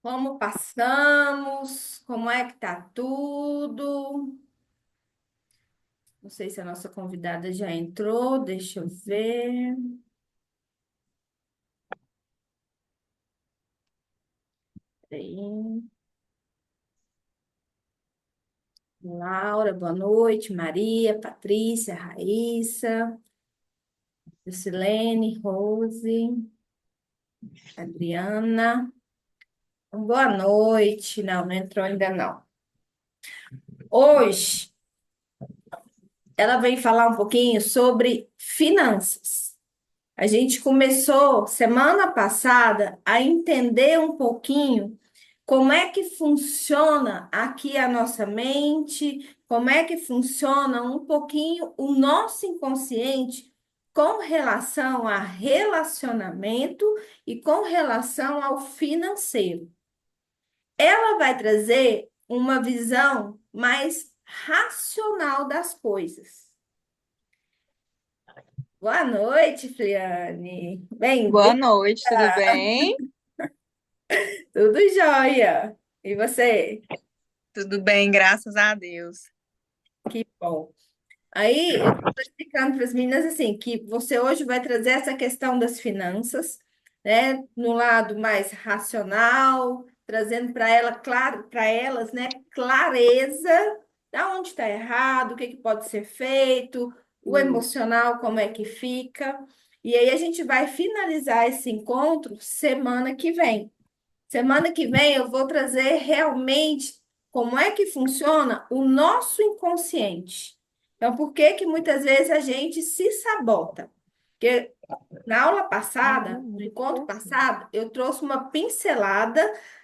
Como passamos? Como é que tá tudo? Não sei se a nossa convidada já entrou, deixa eu ver. Peraí. Laura, boa noite. Maria, Patrícia, Raíssa, Lucilene, Rose, Adriana. Boa noite. Não entrou ainda não. Hoje ela vem falar um pouquinho sobre finanças. A gente começou semana passada a entender um pouquinho como é que funciona aqui a nossa mente, como é que funciona um pouquinho o nosso inconsciente com relação a relacionamento e com relação ao financeiro. Ela vai trazer uma visão mais racional das coisas. Boa noite, Fliane. Boa Bem-vinda. noite, tudo bem? Tudo jóia. E você? Tudo bem, graças a Deus. Que bom. Aí, eu estou explicando para as meninas assim, que você hoje vai trazer essa questão das finanças, né, no lado mais racional, trazendo para ela, claro, para elas, né, clareza da onde está errado, o que que pode ser feito, o emocional, como é que fica. E aí a gente vai finalizar esse encontro semana que vem. Semana que vem eu vou trazer realmente como é que funciona o nosso inconsciente. Então, por que que muitas vezes a gente se sabota? Porque na aula passada, no encontro passado, eu trouxe uma pincelada,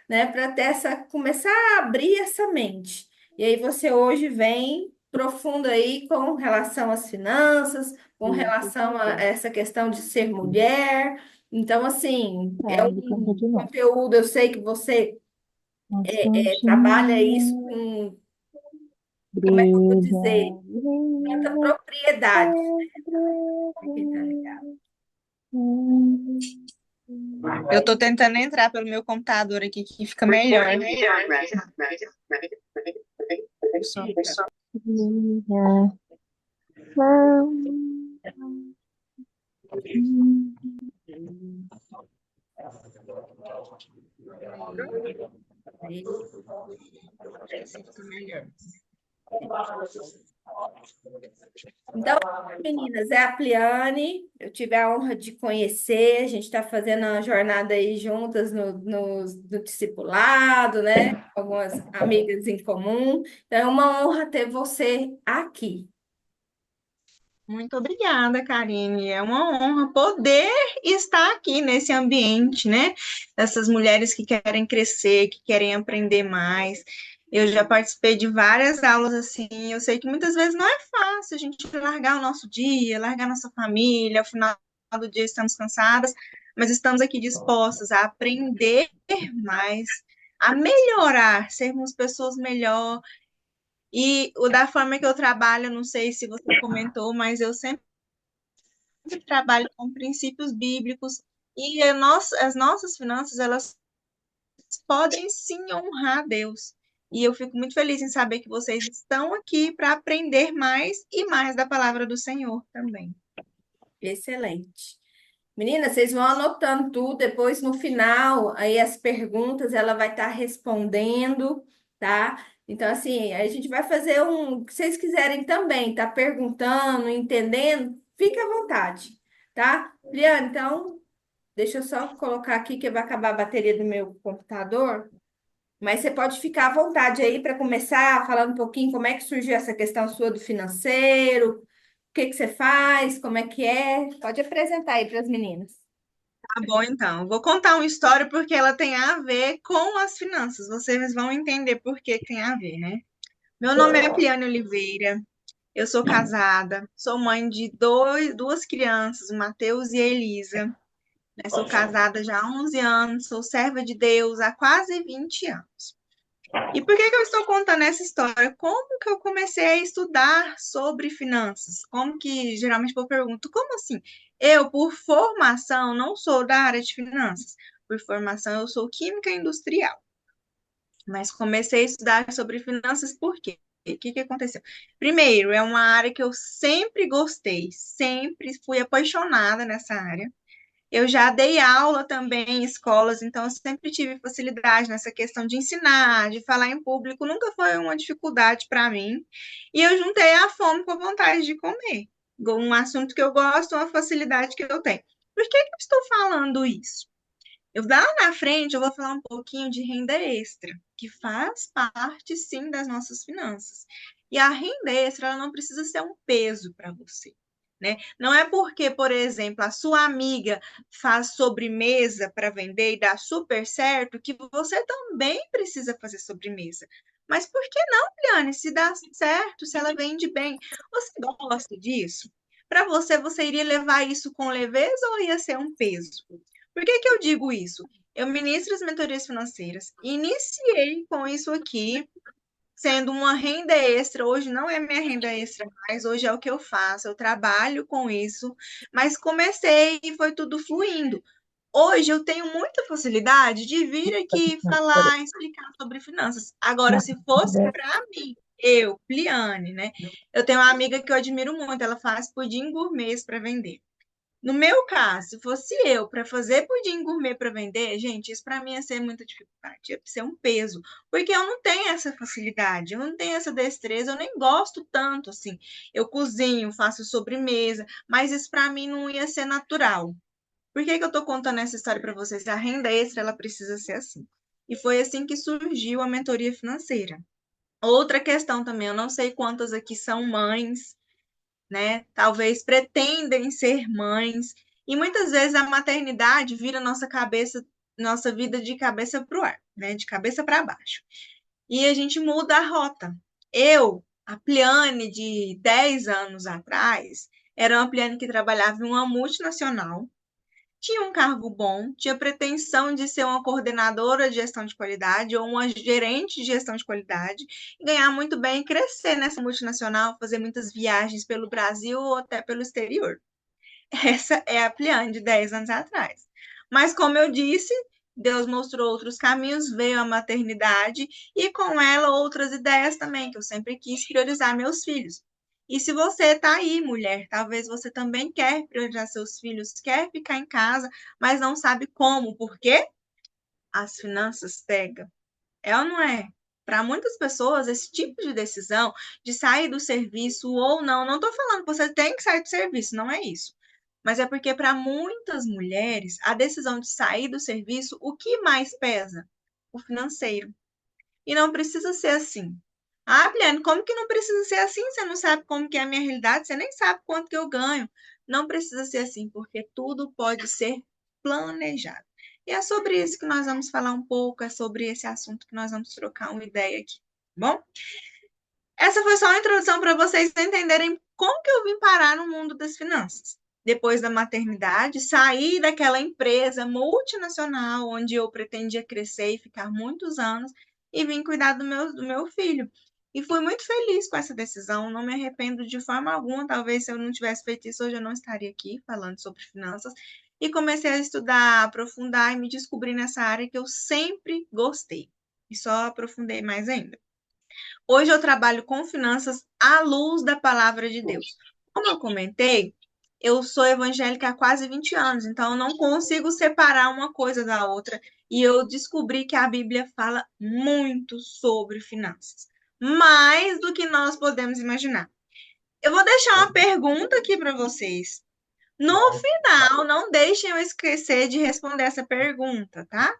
né, para ter essa, começar a abrir essa mente. E aí você hoje vem profundo aí com relação às finanças, com relação a essa questão de ser mulher. Então, assim, é um conteúdo, eu sei que você trabalha isso com, como é que eu vou dizer, tanta propriedade. Quem tá ligado? Eu tô tentando entrar pelo meu computador aqui que fica melhor. Só- Fica. Assim fica melhor. Então, meninas, é a Pliane, eu tive a honra de conhecer, a gente está fazendo uma jornada aí juntas no discipulado, né? Algumas amigas em comum. Então, é uma honra ter você aqui. Muito obrigada, Karine. É uma honra poder estar aqui nesse ambiente, né? Dessas mulheres que querem crescer, que querem aprender mais. Eu já participei de várias aulas assim. Eu sei que muitas vezes não é fácil a gente largar o nosso dia, largar nossa família. Ao final do dia estamos cansadas, mas estamos aqui dispostas a aprender mais, a melhorar, sermos pessoas melhores. E o da forma que eu trabalho, não sei se você comentou, mas eu sempre trabalho com princípios bíblicos e as nossas finanças, elas podem sim honrar a Deus. E eu fico muito feliz em saber que vocês estão aqui para aprender mais e mais da palavra do Senhor também. Excelente. Meninas, vocês vão anotando tudo, depois no final, aí as perguntas ela vai estar respondendo, tá? Então, assim, a gente vai fazer um, o que vocês quiserem também, tá perguntando, entendendo, fique à vontade, tá? Liana, então, deixa eu só colocar aqui que vai acabar a bateria do meu computador, mas você pode ficar à vontade aí para começar falando um pouquinho como é que surgiu essa questão sua do financeiro, o que que você faz, como é que é. Pode apresentar aí para as meninas. Tá bom, então. Vou contar uma história porque ela tem a ver com as finanças. Vocês vão entender por que tem a ver, né? Meu nome é Pliane Oliveira. Eu sou casada, sou mãe de duas crianças, o Matheus e a Elisa. Sou casada já há 11 anos, sou serva de Deus há quase 20 anos. E por que que eu estou contando essa história? Como que eu comecei a estudar sobre finanças? Como que geralmente eu pergunto, como assim? Eu, por formação, não sou da área de finanças. Por formação, eu sou química industrial. Mas comecei a estudar sobre finanças por quê? O que que aconteceu? Primeiro, é uma área que eu sempre gostei, sempre fui apaixonada nessa área. Eu já dei aula também em escolas, então eu sempre tive facilidade nessa questão de ensinar, de falar em público, nunca foi uma dificuldade para mim. E eu juntei a fome com a vontade de comer. Um assunto que eu gosto, uma facilidade que eu tenho. Por que que eu estou falando isso? Eu lá na frente eu vou falar um pouquinho de renda extra, que faz parte sim das nossas finanças. E a renda extra ela não precisa ser um peso para você, né? Não é porque, por exemplo, a sua amiga faz sobremesa para vender e dá super certo que você também precisa fazer sobremesa. Mas por que não, Liane? Se dá certo, se ela vende bem, você gosta disso? Para você, você iria levar isso com leveza ou ia ser um peso? Por que que eu digo isso? Eu ministro as mentorias financeiras, iniciei com isso aqui, sendo uma renda extra. Hoje não é minha renda extra mais, hoje é o que eu faço, eu trabalho com isso, mas comecei e foi tudo fluindo. Hoje eu tenho muita facilidade de vir aqui falar, explicar sobre finanças. Agora, se fosse para mim, eu, Pliane, né? Eu tenho uma amiga que eu admiro muito, ela faz pudim gourmet para vender. No meu caso, se fosse eu para fazer pudim gourmet para vender, gente, isso para mim ia ser muita dificuldade, ia ser um peso, porque eu não tenho essa facilidade, eu não tenho essa destreza, eu nem gosto tanto assim. Eu cozinho, faço sobremesa, mas isso para mim não ia ser natural. Por que que eu estou contando essa história para vocês? A renda extra, ela precisa ser assim. E foi assim que surgiu a mentoria financeira. Outra questão também, eu não sei quantas aqui são mães, né? Talvez pretendem ser mães. E muitas vezes a maternidade vira nossa cabeça, nossa vida de cabeça para o ar, né? De cabeça para baixo. E a gente muda a rota. Eu, a Pliane de 10 anos atrás, era uma Pliane que trabalhava em uma multinacional, tinha um cargo bom, tinha pretensão de ser uma coordenadora de gestão de qualidade ou uma gerente de gestão de qualidade, e ganhar muito bem e crescer nessa multinacional, fazer muitas viagens pelo Brasil ou até pelo exterior. Essa é a Pliane de 10 anos atrás. Mas, como eu disse, Deus mostrou outros caminhos, veio a maternidade e com ela outras ideias também, que eu sempre quis priorizar meus filhos. E se você está aí, mulher, talvez você também quer priorizar seus filhos, quer ficar em casa, mas não sabe como, por quê? As finanças pegam. É ou não é? Para muitas pessoas, esse tipo de decisão de sair do serviço ou não, não estou falando que você tem que sair do serviço, não é isso. Mas é porque para muitas mulheres, a decisão de sair do serviço, o que mais pesa? O financeiro. E não precisa ser assim. Ah, Guilherme, como que não precisa ser assim? Você não sabe como que é a minha realidade, você nem sabe quanto que eu ganho. Não precisa ser assim, porque tudo pode ser planejado. E é sobre isso que nós vamos falar um pouco, é sobre esse assunto que nós vamos trocar uma ideia aqui, tá bom? Essa foi só uma introdução para vocês entenderem como que eu vim parar no mundo das finanças. Depois da maternidade, saí daquela empresa multinacional onde eu pretendia crescer e ficar muitos anos e vim cuidar do meu filho. E fui muito feliz com essa decisão, não me arrependo de forma alguma. Talvez se eu não tivesse feito isso, hoje eu não estaria aqui falando sobre finanças. E comecei a estudar, aprofundar e me descobrir nessa área que eu sempre gostei. E só aprofundei mais ainda. Hoje eu trabalho com finanças à luz da palavra de Deus. Como eu comentei, eu sou evangélica há quase 20 anos, então eu não consigo separar uma coisa da outra. E eu descobri que a Bíblia fala muito sobre finanças, mais do que nós podemos imaginar. Eu vou deixar uma pergunta aqui para vocês. No final, não deixem eu esquecer de responder essa pergunta, tá?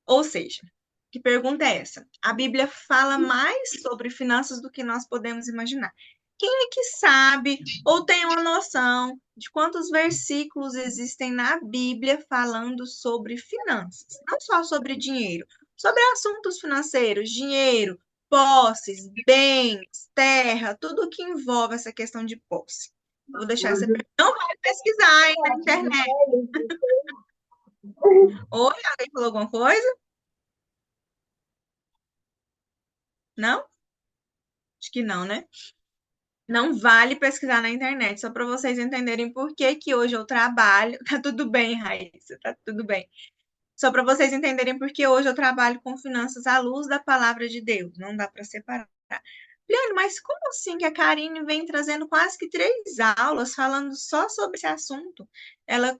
Ou seja, que pergunta é essa? A Bíblia fala mais sobre finanças do que nós podemos imaginar. Quem é que sabe ou tem uma noção de quantos versículos existem na Bíblia falando sobre finanças? Não só sobre dinheiro, sobre assuntos financeiros, dinheiro, posses, bens, terra, tudo que envolve essa questão de posse. Vou deixar essa pergunta. Não vai pesquisar aí na internet. Oi, alguém falou alguma coisa? Não? Acho que não, né? Não vale pesquisar na internet, só para vocês entenderem por que que hoje eu trabalho. Tá tudo bem, Raíssa, tá tudo bem. Só para vocês entenderem porque hoje eu trabalho com finanças à luz da palavra de Deus, não dá para separar. Leandro, mas como assim que a Karine vem trazendo quase que 3 aulas falando só sobre esse assunto?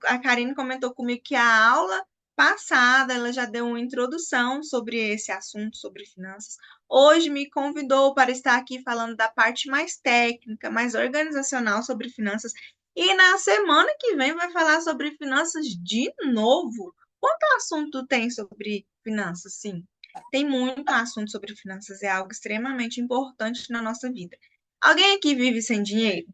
A Karine comentou comigo que a aula passada ela já deu uma introdução sobre esse assunto, sobre finanças. Hoje me convidou para estar aqui falando da parte mais técnica, mais organizacional sobre finanças. E na semana que vem vai falar sobre finanças de novo. Quanto assunto tem sobre finanças, sim? Tem muito assunto sobre finanças, é algo extremamente importante na nossa vida. Alguém aqui vive sem dinheiro?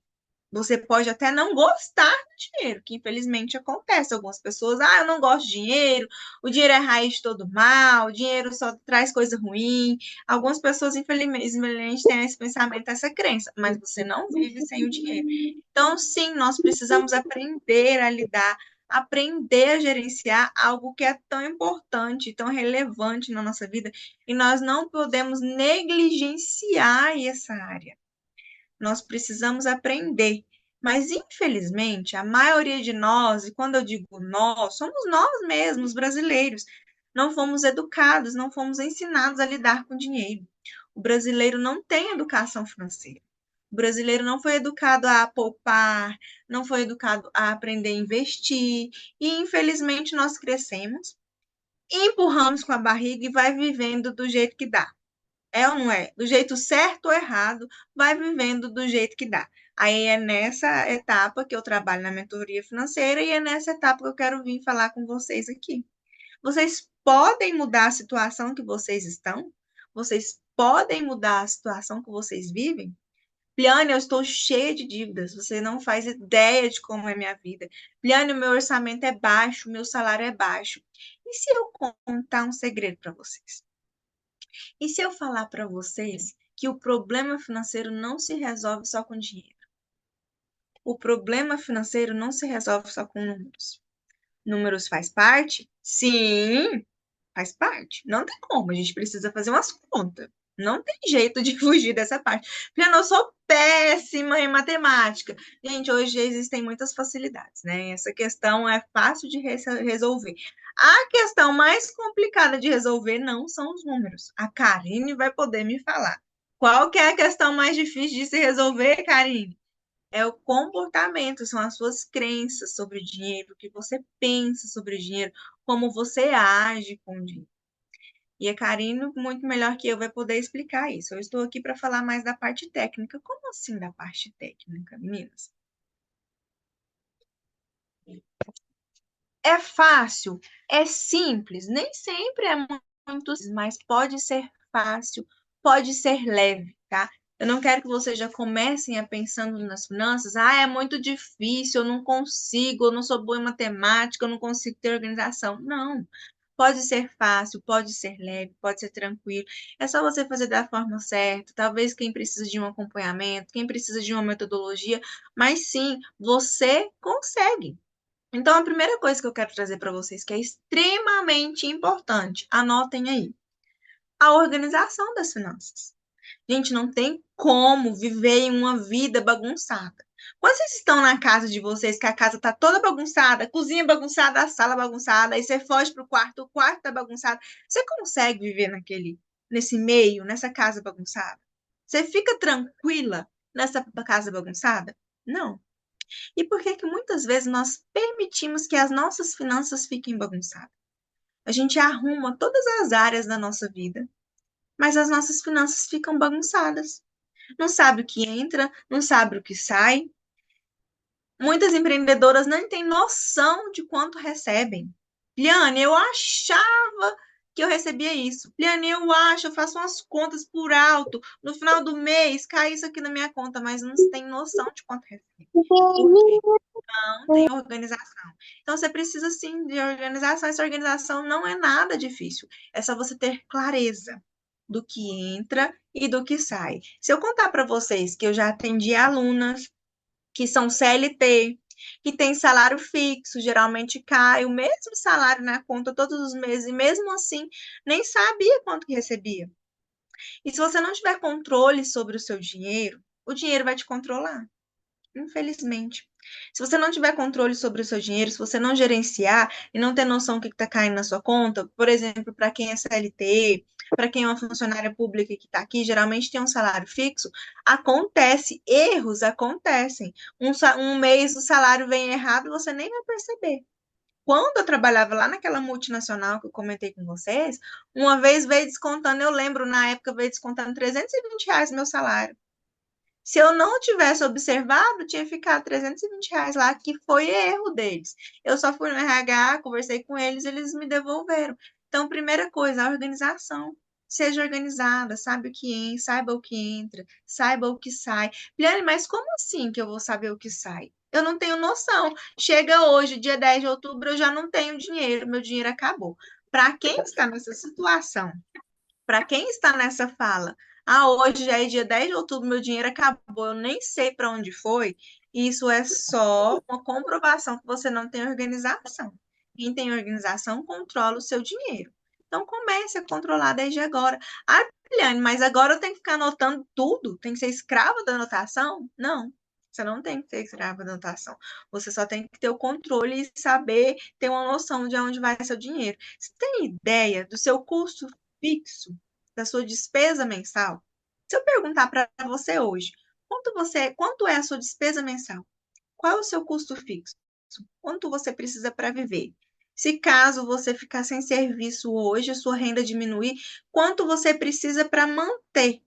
Você pode até não gostar do dinheiro, que infelizmente acontece. Algumas pessoas, eu não gosto de dinheiro, o dinheiro é a raiz de todo mal, o dinheiro só traz coisa ruim. Algumas pessoas, infelizmente, têm esse pensamento, essa crença, mas você não vive sem o dinheiro. Então, sim, nós precisamos aprender a lidar, aprender a gerenciar algo que é tão importante, tão relevante na nossa vida, e nós não podemos negligenciar essa área. Nós precisamos aprender. Mas, infelizmente, a maioria de nós, e quando eu digo nós, somos nós mesmos, brasileiros, não fomos educados, não fomos ensinados a lidar com dinheiro. O brasileiro não tem educação financeira. O brasileiro não foi educado a poupar, não foi educado a aprender a investir, e infelizmente nós crescemos, empurramos com a barriga e vai vivendo do jeito que dá. É ou não é? Do jeito certo ou errado, vai vivendo do jeito que dá. Aí é nessa etapa que eu trabalho na mentoria financeira e é nessa etapa que eu quero vir falar com vocês aqui. Vocês podem mudar a situação que vocês estão? Vocês podem mudar a situação que vocês vivem? Liane, eu estou cheia de dívidas, você não faz ideia de como é minha vida. Liane, o meu orçamento é baixo, meu salário é baixo. E se eu contar um segredo para vocês? E se eu falar para vocês que o problema financeiro não se resolve só com dinheiro? O problema financeiro não se resolve só com números. Números faz parte? Sim, faz parte. Não tem como, a gente precisa fazer umas contas. Não tem jeito de fugir dessa parte. Porque eu sou péssima em matemática. Gente, hoje existem muitas facilidades, né? Essa questão é fácil de resolver. A questão mais complicada de resolver não são os números. A Karine vai poder me falar. Qual que é a questão mais difícil de se resolver, Karine? É o comportamento, são as suas crenças sobre o dinheiro, o que você pensa sobre o dinheiro, como você age com o dinheiro. E a Karine, muito melhor que eu, vai poder explicar isso. Eu estou aqui para falar mais da parte técnica. Como assim da parte técnica, meninas? É fácil, é simples, nem sempre é muito, mas pode ser fácil, pode ser leve, tá? Eu não quero que vocês já comecem a pensando nas finanças, é muito difícil, eu não consigo, eu não sou boa em matemática, eu não consigo ter organização. Não. Pode ser fácil, pode ser leve, pode ser tranquilo. É só você fazer da forma certa. Talvez quem precisa de um acompanhamento, quem precisa de uma metodologia, mas sim, você consegue. Então, a primeira coisa que eu quero trazer para vocês, que é extremamente importante, anotem aí, a organização das finanças. Gente, não tem como viver em uma vida bagunçada. Quando vocês estão na casa de vocês, que a casa tá toda bagunçada, a cozinha bagunçada, a sala bagunçada, aí você foge pro quarto, o quarto tá bagunçado, você consegue viver nesse meio, nessa casa bagunçada? Você fica tranquila nessa casa bagunçada? Não. E por que que muitas vezes nós permitimos que as nossas finanças fiquem bagunçadas? A gente arruma todas as áreas da nossa vida, mas as nossas finanças ficam bagunçadas. Não sabe o que entra, não sabe o que sai. Muitas empreendedoras não têm noção de quanto recebem. Liane, eu achava que eu recebia isso. Liane, eu acho, eu faço umas contas por alto. No final do mês, cai isso aqui na minha conta, mas não tem noção de quanto recebe. Por quê? Não tem organização. Então, você precisa sim de organização. Essa organização não é nada difícil. É só você ter clareza do que entra e do que sai. Se eu contar para vocês que eu já atendi alunas que são CLT, que tem salário fixo, geralmente cai o mesmo salário na conta todos os meses, e mesmo assim nem sabia quanto que recebia. E se você não tiver controle sobre o seu dinheiro, o dinheiro vai te controlar, infelizmente. Se você não tiver controle sobre o seu dinheiro, se você não gerenciar e não ter noção do que está caindo na sua conta, por exemplo, para quem é CLT, para quem é uma funcionária pública que está aqui, geralmente tem um salário fixo, acontece, erros acontecem. Um mês o salário vem errado, você nem vai perceber. Quando eu trabalhava lá naquela multinacional que eu comentei com vocês, uma vez veio descontando, eu lembro, na época veio descontando R$ 320 meu salário. Se eu não tivesse observado, tinha ficado R$ 320 lá, que foi erro deles. Eu só fui no RH, conversei com eles, eles me devolveram. Então, primeira coisa, a organização. Seja organizada, saiba o que entra, saiba o que sai. Liane, mas como assim que eu vou saber o que sai? Eu não tenho noção. Chega hoje, dia 10 de outubro, eu já não tenho dinheiro, meu dinheiro acabou. Para quem está nessa situação, para quem está nessa fala, hoje já é dia 10 de outubro, meu dinheiro acabou, eu nem sei para onde foi, isso é só uma comprovação que você não tem organização. Quem tem organização controla o seu dinheiro. Então comece a controlar desde agora. Ah, Liliane, mas agora eu tenho que ficar anotando tudo? Tem que ser escrava da anotação? Não. Você não tem que ser escrava da anotação. Você só tem que ter o controle e saber ter uma noção de onde vai seu dinheiro. Você tem ideia do seu custo fixo da sua despesa mensal? Se eu perguntar para você hoje, quanto é a sua despesa mensal? Qual é o seu custo fixo? Quanto você precisa para viver? Se caso você ficar sem serviço hoje, sua renda diminuir, quanto você precisa para manter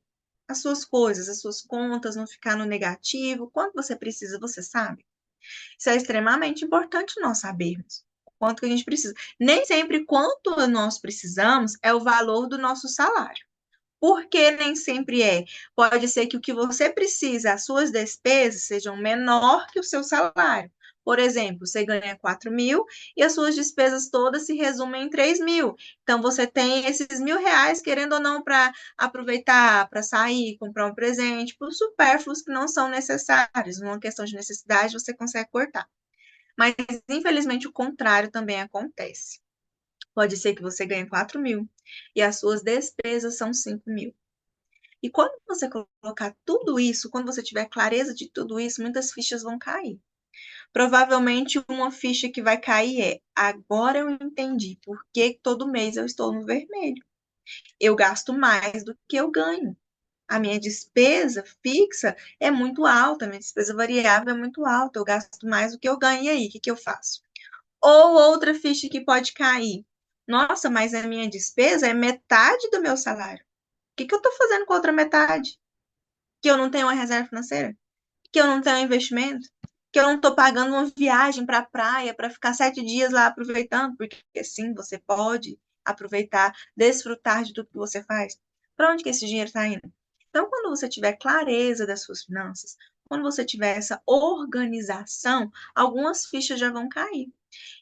as suas coisas, as suas contas, não ficar no negativo? Quanto você precisa, você sabe? Isso é extremamente importante nós sabermos. Quanto que a gente precisa. Nem sempre quanto nós precisamos é o valor do nosso salário. Porque nem sempre é. Pode ser que o que você precisa, as suas despesas, sejam menor que o seu salário. Por exemplo, você ganha 4 mil e as suas despesas todas se resumem em 3 mil. Então, você tem esses R$ 1.000, querendo ou não, para aproveitar, para sair, comprar um presente, por supérfluos que não são necessários. Numa questão de necessidade, você consegue cortar. Mas, infelizmente, o contrário também acontece. Pode ser que você ganhe 4 mil e as suas despesas são 5 mil. E quando você colocar tudo isso, quando você tiver clareza de tudo isso, muitas fichas vão cair. Provavelmente uma ficha que vai cair é: agora eu entendi por que todo mês eu estou no vermelho. Eu gasto mais do que eu ganho. A minha despesa fixa é muito alta, a minha despesa variável é muito alta, eu gasto mais do que eu ganho. E aí, o que eu faço? Ou outra ficha que pode cair: nossa, mas a minha despesa é metade do meu salário. O que eu estou fazendo com a outra metade? Que eu não tenho uma reserva financeira? Que eu não tenho investimento? Que eu não estou pagando uma viagem para a praia para ficar 7 dias lá aproveitando? Porque sim, você pode aproveitar, desfrutar de tudo que você faz. Para onde que esse dinheiro está indo? Então, quando você tiver clareza das suas finanças, quando você tiver essa organização, algumas fichas já vão cair.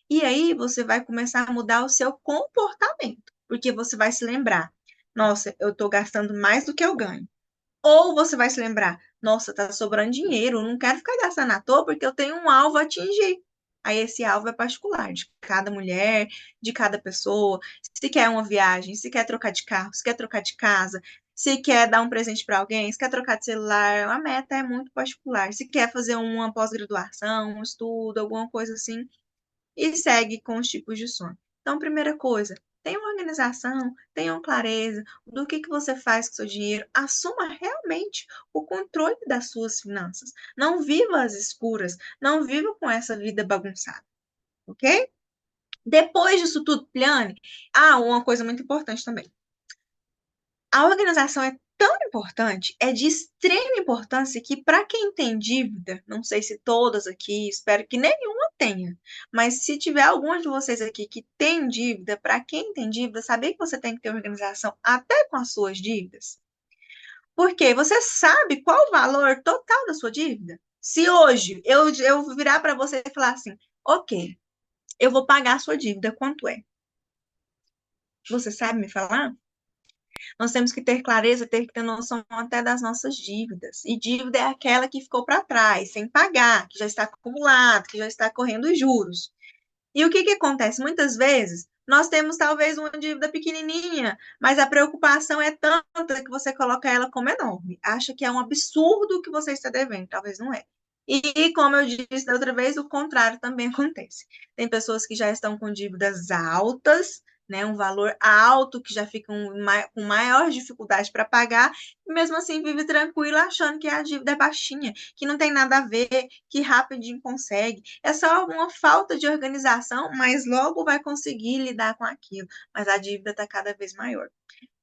E aí você vai começar a mudar o seu comportamento, porque você vai se lembrar: nossa, eu estou gastando mais do que eu ganho. Ou você vai se lembrar: nossa, tá sobrando dinheiro, eu não quero ficar gastando à toa porque eu tenho um alvo a atingir. Aí esse alvo é particular, de cada mulher, de cada pessoa. Se quer uma viagem, se quer trocar de carro, se quer trocar de casa, se quer dar um presente para alguém, se quer trocar de celular, a meta é muito particular. Se quer fazer uma pós-graduação, um estudo, alguma coisa assim, e segue com os tipos de sonho. Então, primeira coisa, tenha uma organização, tenha uma clareza do que você faz com o seu dinheiro, assuma realmente o controle das suas finanças. Não viva às escuras, não viva com essa vida bagunçada, ok? Depois disso tudo, Pliane, uma coisa muito importante também. A organização é tão importante, é de extrema importância que para quem tem dívida, não sei se todas aqui, espero que nenhuma tenha, mas se tiver alguma de vocês aqui que tem dívida, para quem tem dívida, saber que você tem que ter organização até com as suas dívidas. Porque você sabe qual o valor total da sua dívida? Se hoje eu virar para você e falar assim: ok, eu vou pagar a sua dívida, quanto é? Você sabe me falar? Nós temos que ter clareza, ter que ter noção até das nossas dívidas. E dívida é aquela que ficou para trás, sem pagar, que já está acumulado, que já está correndo os juros. E o que acontece? Muitas vezes, nós temos talvez uma dívida pequenininha, mas a preocupação é tanta que você coloca ela como enorme. Acha que é um absurdo o que você está devendo, talvez não é. E, como eu disse da outra vez, o contrário também acontece. Tem pessoas que já estão com dívidas altas, né, um valor alto, que já ficam com maior dificuldade para pagar, e mesmo assim vive tranquila, achando que a dívida é baixinha, que não tem nada a ver, que rapidinho consegue. É só uma falta de organização, mas logo vai conseguir lidar com aquilo. Mas a dívida está cada vez maior.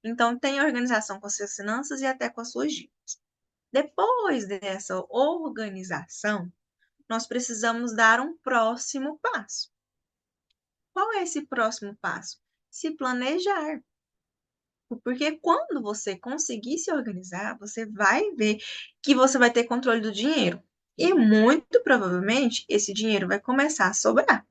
Então, tenha organização com as suas finanças e até com as suas dívidas. Depois dessa organização, nós precisamos dar um próximo passo. Qual é esse próximo passo? Se planejar. Porque quando você conseguir se organizar, você vai ver que você vai ter controle do dinheiro. E muito provavelmente esse dinheiro vai começar a sobrar.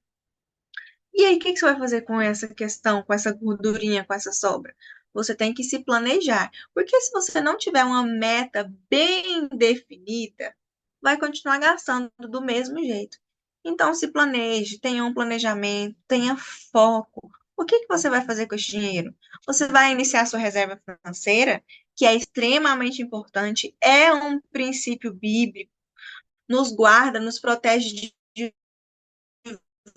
E aí, o que você vai fazer com essa questão, com essa gordurinha, com essa sobra? Você tem que se planejar. Porque se você não tiver uma meta bem definida, vai continuar gastando do mesmo jeito. Então, se planeje, tenha um planejamento, tenha foco. O que você vai fazer com esse dinheiro? Você vai iniciar sua reserva financeira, que é extremamente importante, é um princípio bíblico, nos guarda, nos protege de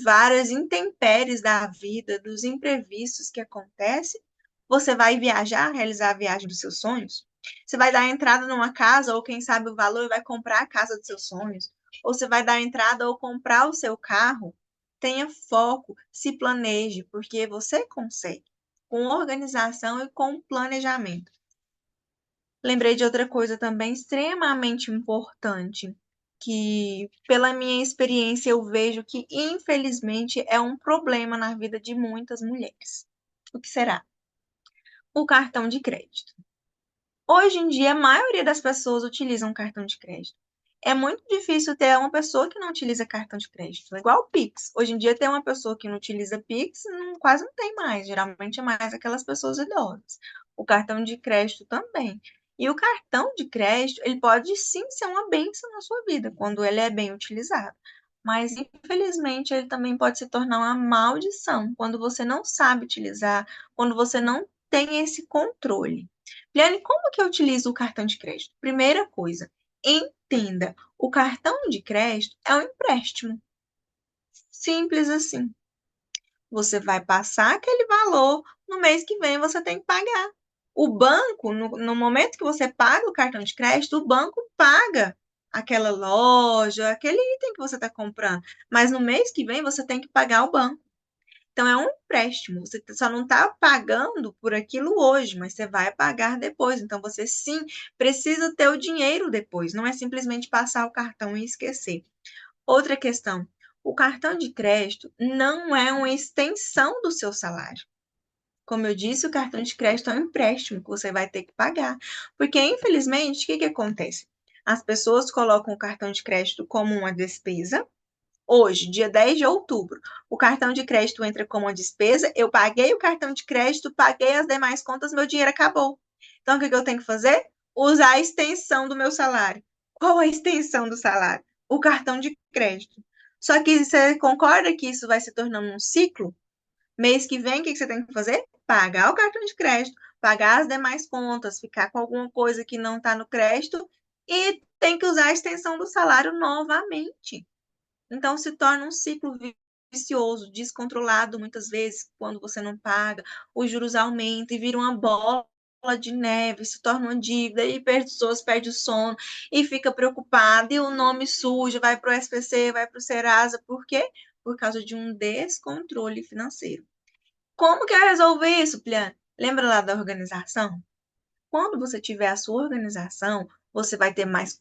várias intempéries da vida, dos imprevistos que acontecem. Você vai viajar, realizar a viagem dos seus sonhos? Você vai dar entrada numa casa, ou quem sabe o valor, vai comprar a casa dos seus sonhos? Ou você vai dar entrada ou comprar o seu carro? Tenha foco, se planeje, porque você consegue, com organização e com planejamento. Lembrei de outra coisa também extremamente importante, que pela minha experiência eu vejo que infelizmente é um problema na vida de muitas mulheres. O que será? O cartão de crédito. Hoje em dia, a maioria das pessoas utilizam cartão de crédito. É muito difícil ter uma pessoa que não utiliza cartão de crédito. É igual o Pix. Hoje em dia, ter uma pessoa que não utiliza Pix quase não tem mais. Geralmente é mais aquelas pessoas idosas. O cartão de crédito também. E o cartão de crédito, ele pode sim ser uma bênção na sua vida, quando ele é bem utilizado. Mas, infelizmente, ele também pode se tornar uma maldição, quando você não sabe utilizar, quando você não tem esse controle. Liane, como que eu utilizo o cartão de crédito? Primeira coisa, entenda, o cartão de crédito é um empréstimo. Simples assim. Você vai passar aquele valor, no mês que vem você tem que pagar. O banco, no momento que você paga o cartão de crédito, o banco paga aquela loja, aquele item que você está comprando. Mas no mês que vem você tem que pagar o banco. Então, é um empréstimo. Você só não está pagando por aquilo hoje, mas você vai pagar depois. Então, você sim precisa ter o dinheiro depois. Não é simplesmente passar o cartão e esquecer. Outra questão: o cartão de crédito não é uma extensão do seu salário. Como eu disse, o cartão de crédito é um empréstimo que você vai ter que pagar. Porque, infelizmente, o que acontece? As pessoas colocam o cartão de crédito como uma despesa. Hoje, dia 10 de outubro, o cartão de crédito entra como uma despesa, eu paguei o cartão de crédito, paguei as demais contas, meu dinheiro acabou. Então, o que eu tenho que fazer? Usar a extensão do meu salário. Qual a extensão do salário? O cartão de crédito. Só que você concorda que isso vai se tornando um ciclo? Mês que vem, o que você tem que fazer? Pagar o cartão de crédito, pagar as demais contas, ficar com alguma coisa que não está no crédito e tem que usar a extensão do salário novamente. Então, se torna um ciclo vicioso, descontrolado muitas vezes, quando você não paga, os juros aumentam e vira uma bola de neve, se torna uma dívida, e pessoas perdem o sono e fica preocupada, e o nome sujo, vai para o SPC, vai para o Serasa, por quê? Por causa de um descontrole financeiro. Como que eu resolver isso, Pliane? Lembra lá da organização? Quando você tiver a sua organização, você vai ter mais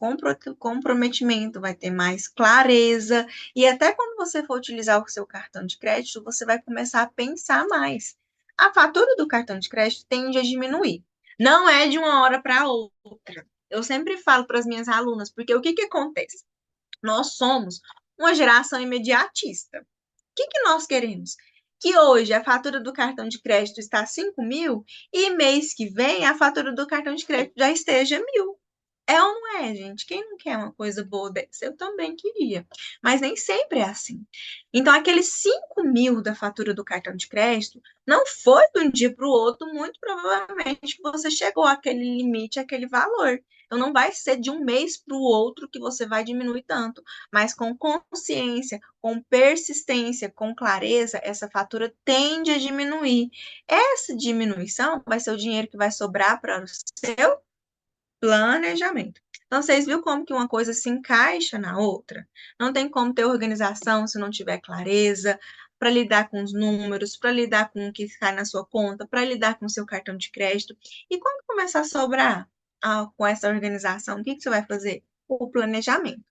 comprometimento, vai ter mais clareza, e até quando você for utilizar o seu cartão de crédito, você vai começar a pensar mais. A fatura do cartão de crédito tende a diminuir. Não é de uma hora para outra. Eu sempre falo para as minhas alunas, porque o que que acontece? Nós somos uma geração imediatista. O que que nós queremos? Que hoje a fatura do cartão de crédito está 5.000 e mês que vem a fatura do cartão de crédito já esteja 1.000. É ou não é, gente? Quem não quer uma coisa boa dessa? Eu também queria. Mas nem sempre é assim. Então, aqueles 5 mil da fatura do cartão de crédito não foi de um dia para o outro, muito provavelmente você chegou àquele limite, àquele valor. Então, não vai ser de um mês para o outro que você vai diminuir tanto. Mas com consciência, com persistência, com clareza, essa fatura tende a diminuir. Essa diminuição vai ser o dinheiro que vai sobrar para o seu planejamento. Então, vocês viram como que uma coisa se encaixa na outra? Não tem como ter organização se não tiver clareza para lidar com os números, para lidar com o que cai na sua conta, para lidar com o seu cartão de crédito. E quando começar a sobrar com essa organização, o que que você vai fazer? O planejamento.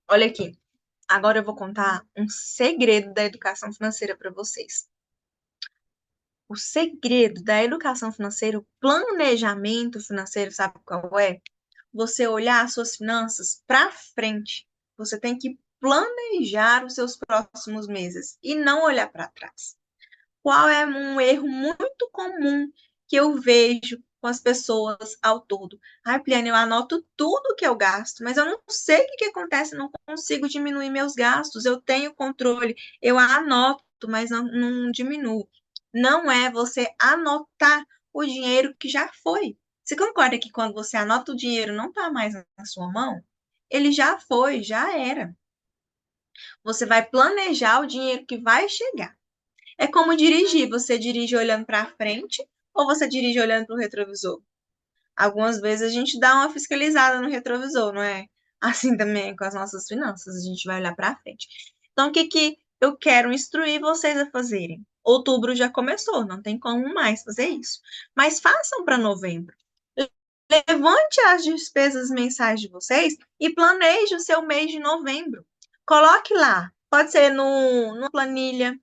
Olha aqui, agora eu vou contar um segredo da educação financeira para vocês. O segredo da educação financeira, o planejamento financeiro, sabe qual é? Você olhar as suas finanças para frente. Você tem que planejar os seus próximos meses e não olhar para trás. Qual é um erro muito comum que eu vejo com as pessoas ao todo? Ai, Pliane, eu anoto tudo que eu gasto, mas eu não sei o que acontece, eu não consigo diminuir meus gastos, eu tenho controle, eu anoto, mas não diminuo. Não é você anotar o dinheiro que já foi. Você concorda que quando você anota o dinheiro não está mais na sua mão? Ele já foi, já era. Você vai planejar o dinheiro que vai chegar. É como dirigir. Você dirige olhando para frente ou você dirige olhando para o retrovisor? Algumas vezes a gente dá uma fiscalizada no retrovisor, não é? Assim também é com as nossas finanças, a gente vai olhar para frente. Então, o que que eu quero instruir vocês a fazerem? Outubro já começou, não tem como mais fazer isso. Mas façam para novembro. Levante as despesas mensais de vocês e planeje o seu mês de novembro. Coloque lá. Pode ser no planilha,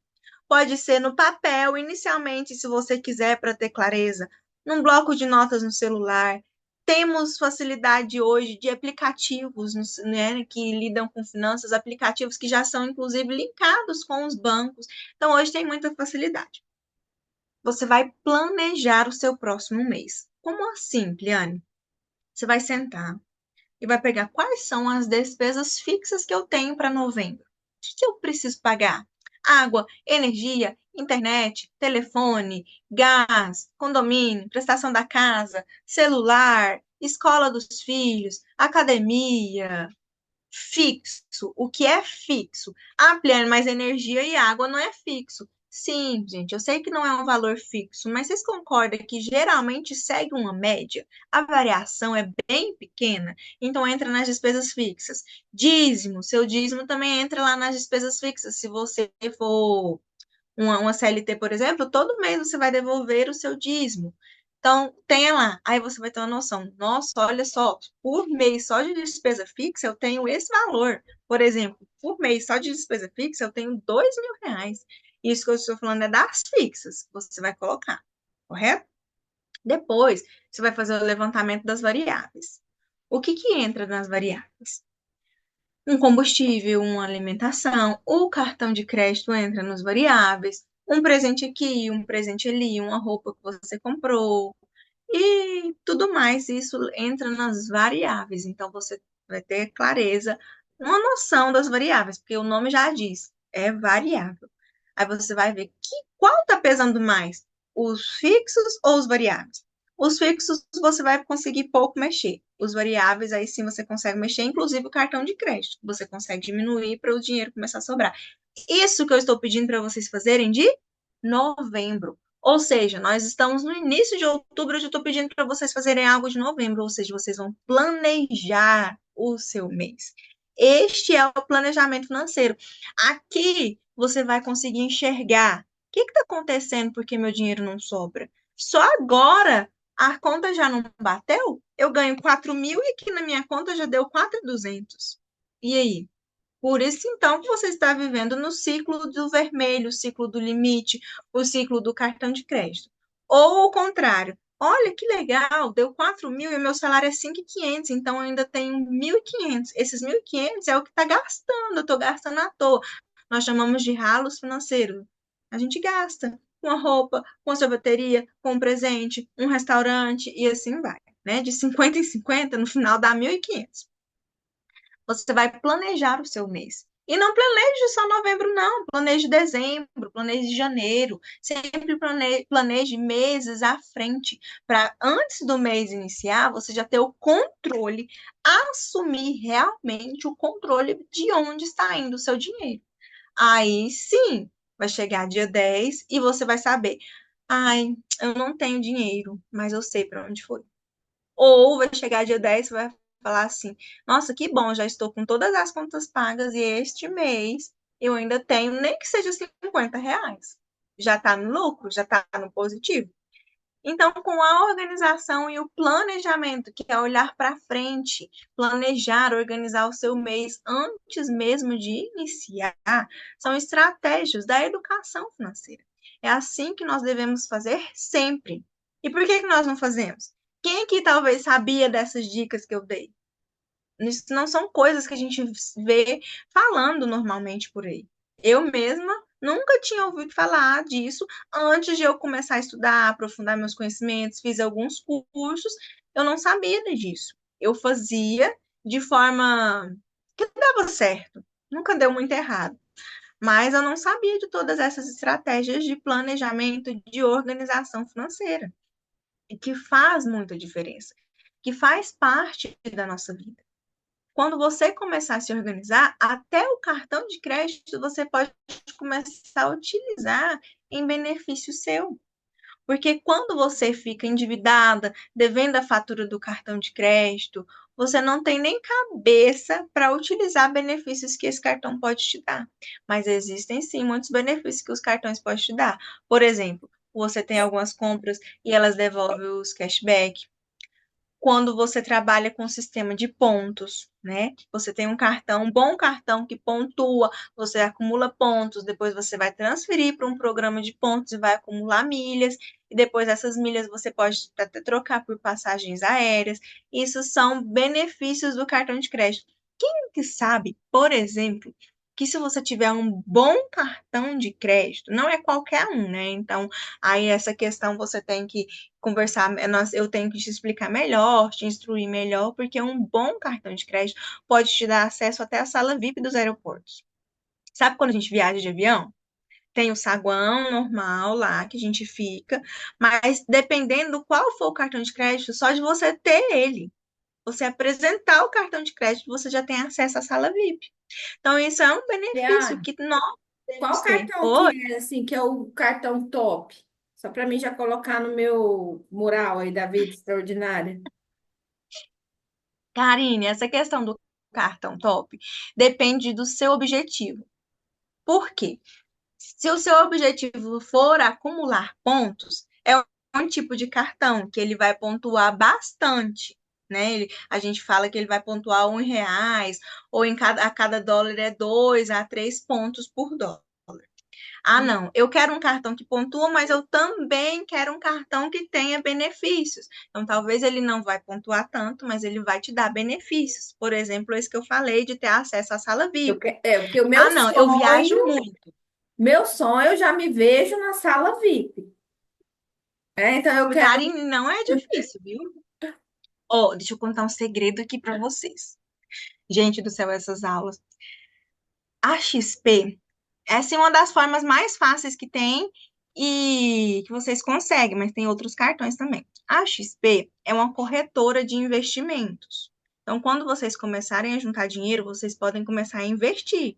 pode ser no papel, inicialmente, se você quiser, para ter clareza, num bloco de notas no celular. Temos facilidade hoje de aplicativos, né, que lidam com finanças, aplicativos que já são, inclusive, linkados com os bancos. Então, hoje tem muita facilidade. Você vai planejar o seu próximo mês. Como assim, Pliane? Você vai sentar e vai pegar quais são as despesas fixas que eu tenho para novembro. O que eu preciso pagar? Água, energia, internet, telefone, gás, condomínio, prestação da casa, celular, escola dos filhos, academia, fixo. O que é fixo? Ah, Pleno, mas energia e água não é fixo. Sim, gente, eu sei que não é um valor fixo, mas vocês concordam que geralmente segue uma média? A variação é bem pequena, então entra nas despesas fixas. Dízimo, seu dízimo também entra lá nas despesas fixas. Se você for uma CLT, por exemplo, todo mês você vai devolver o seu dízimo. Então, tenha lá. Aí você vai ter uma noção. Nossa, olha só, por mês só de despesa fixa eu tenho esse valor. Por exemplo, por mês só de despesa fixa eu tenho R$ 2.000. Isso que eu estou falando é das fixas. Você vai colocar, correto? Depois, você vai fazer o levantamento das variáveis. O que que entra nas variáveis? Um combustível, uma alimentação, o cartão de crédito entra nos variáveis, um presente aqui, um presente ali, uma roupa que você comprou e tudo mais, isso entra nas variáveis. Então você vai ter clareza, uma noção das variáveis, porque o nome já diz, é variável. Aí você vai ver qual está pesando mais, os fixos ou os variáveis? Os fixos você vai conseguir pouco mexer. Os variáveis, aí sim você consegue mexer, inclusive o cartão de crédito. Você consegue diminuir para o dinheiro começar a sobrar. Isso que eu estou pedindo para vocês fazerem de novembro. Ou seja, nós estamos no início de outubro, eu já estou pedindo para vocês fazerem algo de novembro, ou seja, vocês vão planejar o seu mês. Este é o planejamento financeiro. Aqui você vai conseguir enxergar o que está acontecendo porque meu dinheiro não sobra. Só agora a conta já não bateu? Eu ganho 4.000 e aqui na minha conta já deu 4.200. E aí? Por isso, então, que você está vivendo no ciclo do vermelho, o ciclo do limite, o ciclo do cartão de crédito. Ou o contrário, olha que legal, deu 4.000 e o meu salário é 5.500, então eu ainda tenho 1.500. Esses 1.500 é o que está gastando, eu estou gastando à toa. Nós chamamos de ralos financeiros. A gente gasta com a roupa, com a sorveteria, com um presente, um restaurante e assim vai. né? De 50 em 50, no final dá 1.500. Você vai planejar o seu mês. E não planeje só novembro, não. Planeje dezembro, planeje janeiro. Sempre planeje meses à frente, para antes do mês iniciar, você já ter o controle, assumir realmente o controle de onde está indo o seu dinheiro. Aí sim, vai chegar dia 10 e você vai saber. Ai, eu não tenho dinheiro, mas eu sei para onde foi. Ou vai chegar dia 10 e vai falar assim: nossa, que bom, já estou com todas as contas pagas e este mês eu ainda tenho, nem que seja R$ 50. Já está no lucro, já está no positivo. Então, com a organização e o planejamento, que é olhar para frente, planejar, organizar o seu mês antes mesmo de iniciar, são estratégias da educação financeira. É assim que nós devemos fazer sempre. E por que que nós não fazemos? Quem aqui talvez sabia dessas dicas que eu dei? Isso não são coisas que a gente vê falando normalmente por aí. Eu mesma nunca tinha ouvido falar disso antes de eu começar a estudar, aprofundar meus conhecimentos, fiz alguns cursos, eu não sabia disso. Eu fazia de forma que dava certo, nunca deu muito errado. Mas eu não sabia de todas essas estratégias de planejamento, de organização financeira, e que faz muita diferença, que faz parte da nossa vida. Quando você começar a se organizar, até o cartão de crédito você pode começar a utilizar em benefício seu. Porque quando você fica endividada, devendo a fatura do cartão de crédito, você não tem nem cabeça para utilizar benefícios que esse cartão pode te dar. Mas existem sim muitos benefícios que os cartões podem te dar. Por exemplo, você tem algumas compras e elas devolvem os cashback. Quando você trabalha com um sistema de pontos, né? Você tem um cartão, um bom cartão que pontua, você acumula pontos, depois você vai transferir para um programa de pontos e vai acumular milhas, e depois essas milhas você pode até trocar por passagens aéreas. Isso são benefícios do cartão de crédito. Quem que sabe, por exemplo, que se você tiver um bom cartão de crédito, não é qualquer um, né? Então, aí essa questão você tem que conversar, eu tenho que te explicar melhor, te instruir melhor, porque um bom cartão de crédito pode te dar acesso até à sala VIP dos aeroportos. Sabe quando a gente viaja de avião? Tem o saguão normal lá que a gente fica, mas dependendo do qual for o cartão de crédito, só de você ter ele, você apresentar o cartão de crédito, você já tem acesso à sala VIP. Então, isso é um benefício Ah, que nós qual devemos ter. cartão Oi, que é assim, que é o cartão top? Só para mim já colocar no meu mural aí da vida extraordinária. Karine, essa questão do cartão top depende do seu objetivo. Por quê? Se o seu objetivo for acumular pontos, é um tipo de cartão que ele vai pontuar bastante, né? A gente fala que ele vai pontuar R$ 1, ou a cada dólar é 2 a 3 pontos por dólar. Ah, não, eu quero um cartão que pontua, mas eu também quero um cartão que tenha benefícios. Então, talvez ele não vai pontuar tanto, mas ele vai te dar benefícios. Por exemplo, esse que eu falei de ter acesso à sala VIP. Porque o Ah, não, eu viajo muito. meu sonho, eu já me vejo na sala VIP. Então eu quero. Karine, não é difícil, viu? Ó, deixa eu contar um segredo aqui para vocês. Gente do céu, essas aulas. A XP, essa é uma das formas mais fáceis que tem e que vocês conseguem, mas tem outros cartões também. A XP é uma corretora de investimentos. Então, quando vocês começarem a juntar dinheiro, vocês podem começar a investir.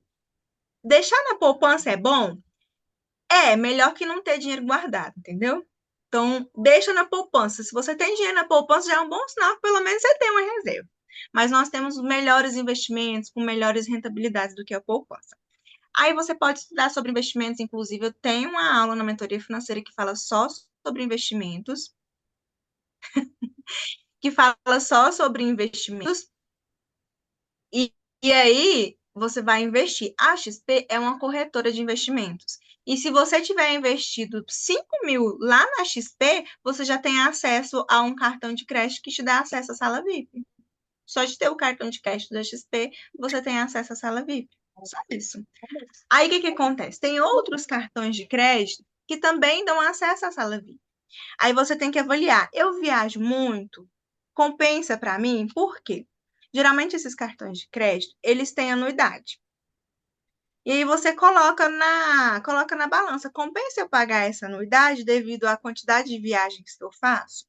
Deixar na poupança é bom? É, melhor que não ter dinheiro guardado, entendeu? Então, deixa na poupança. Se você tem dinheiro na poupança, já é um bom sinal que pelo menos você tem uma reserva. Mas nós temos melhores investimentos com melhores rentabilidades do que a poupança. Aí você pode estudar sobre investimentos, inclusive eu tenho uma aula na mentoria financeira que fala só sobre investimentos, que fala só sobre investimentos, e, e aí você vai investir. A XP é uma corretora de investimentos. E se você tiver investido 5.000 lá na XP, você já tem acesso a um cartão de crédito que te dá acesso à sala VIP. Só de ter o cartão de crédito da XP, você tem acesso à sala VIP. Só isso. Aí o que que acontece? Tem outros cartões de crédito que também dão acesso à sala VIP. Aí você tem que avaliar. Eu viajo muito? compensa para mim? Por quê? Geralmente esses cartões de crédito, eles têm anuidade. E aí você coloca na balança, compensa eu pagar essa anuidade devido à quantidade de viagens que eu faço?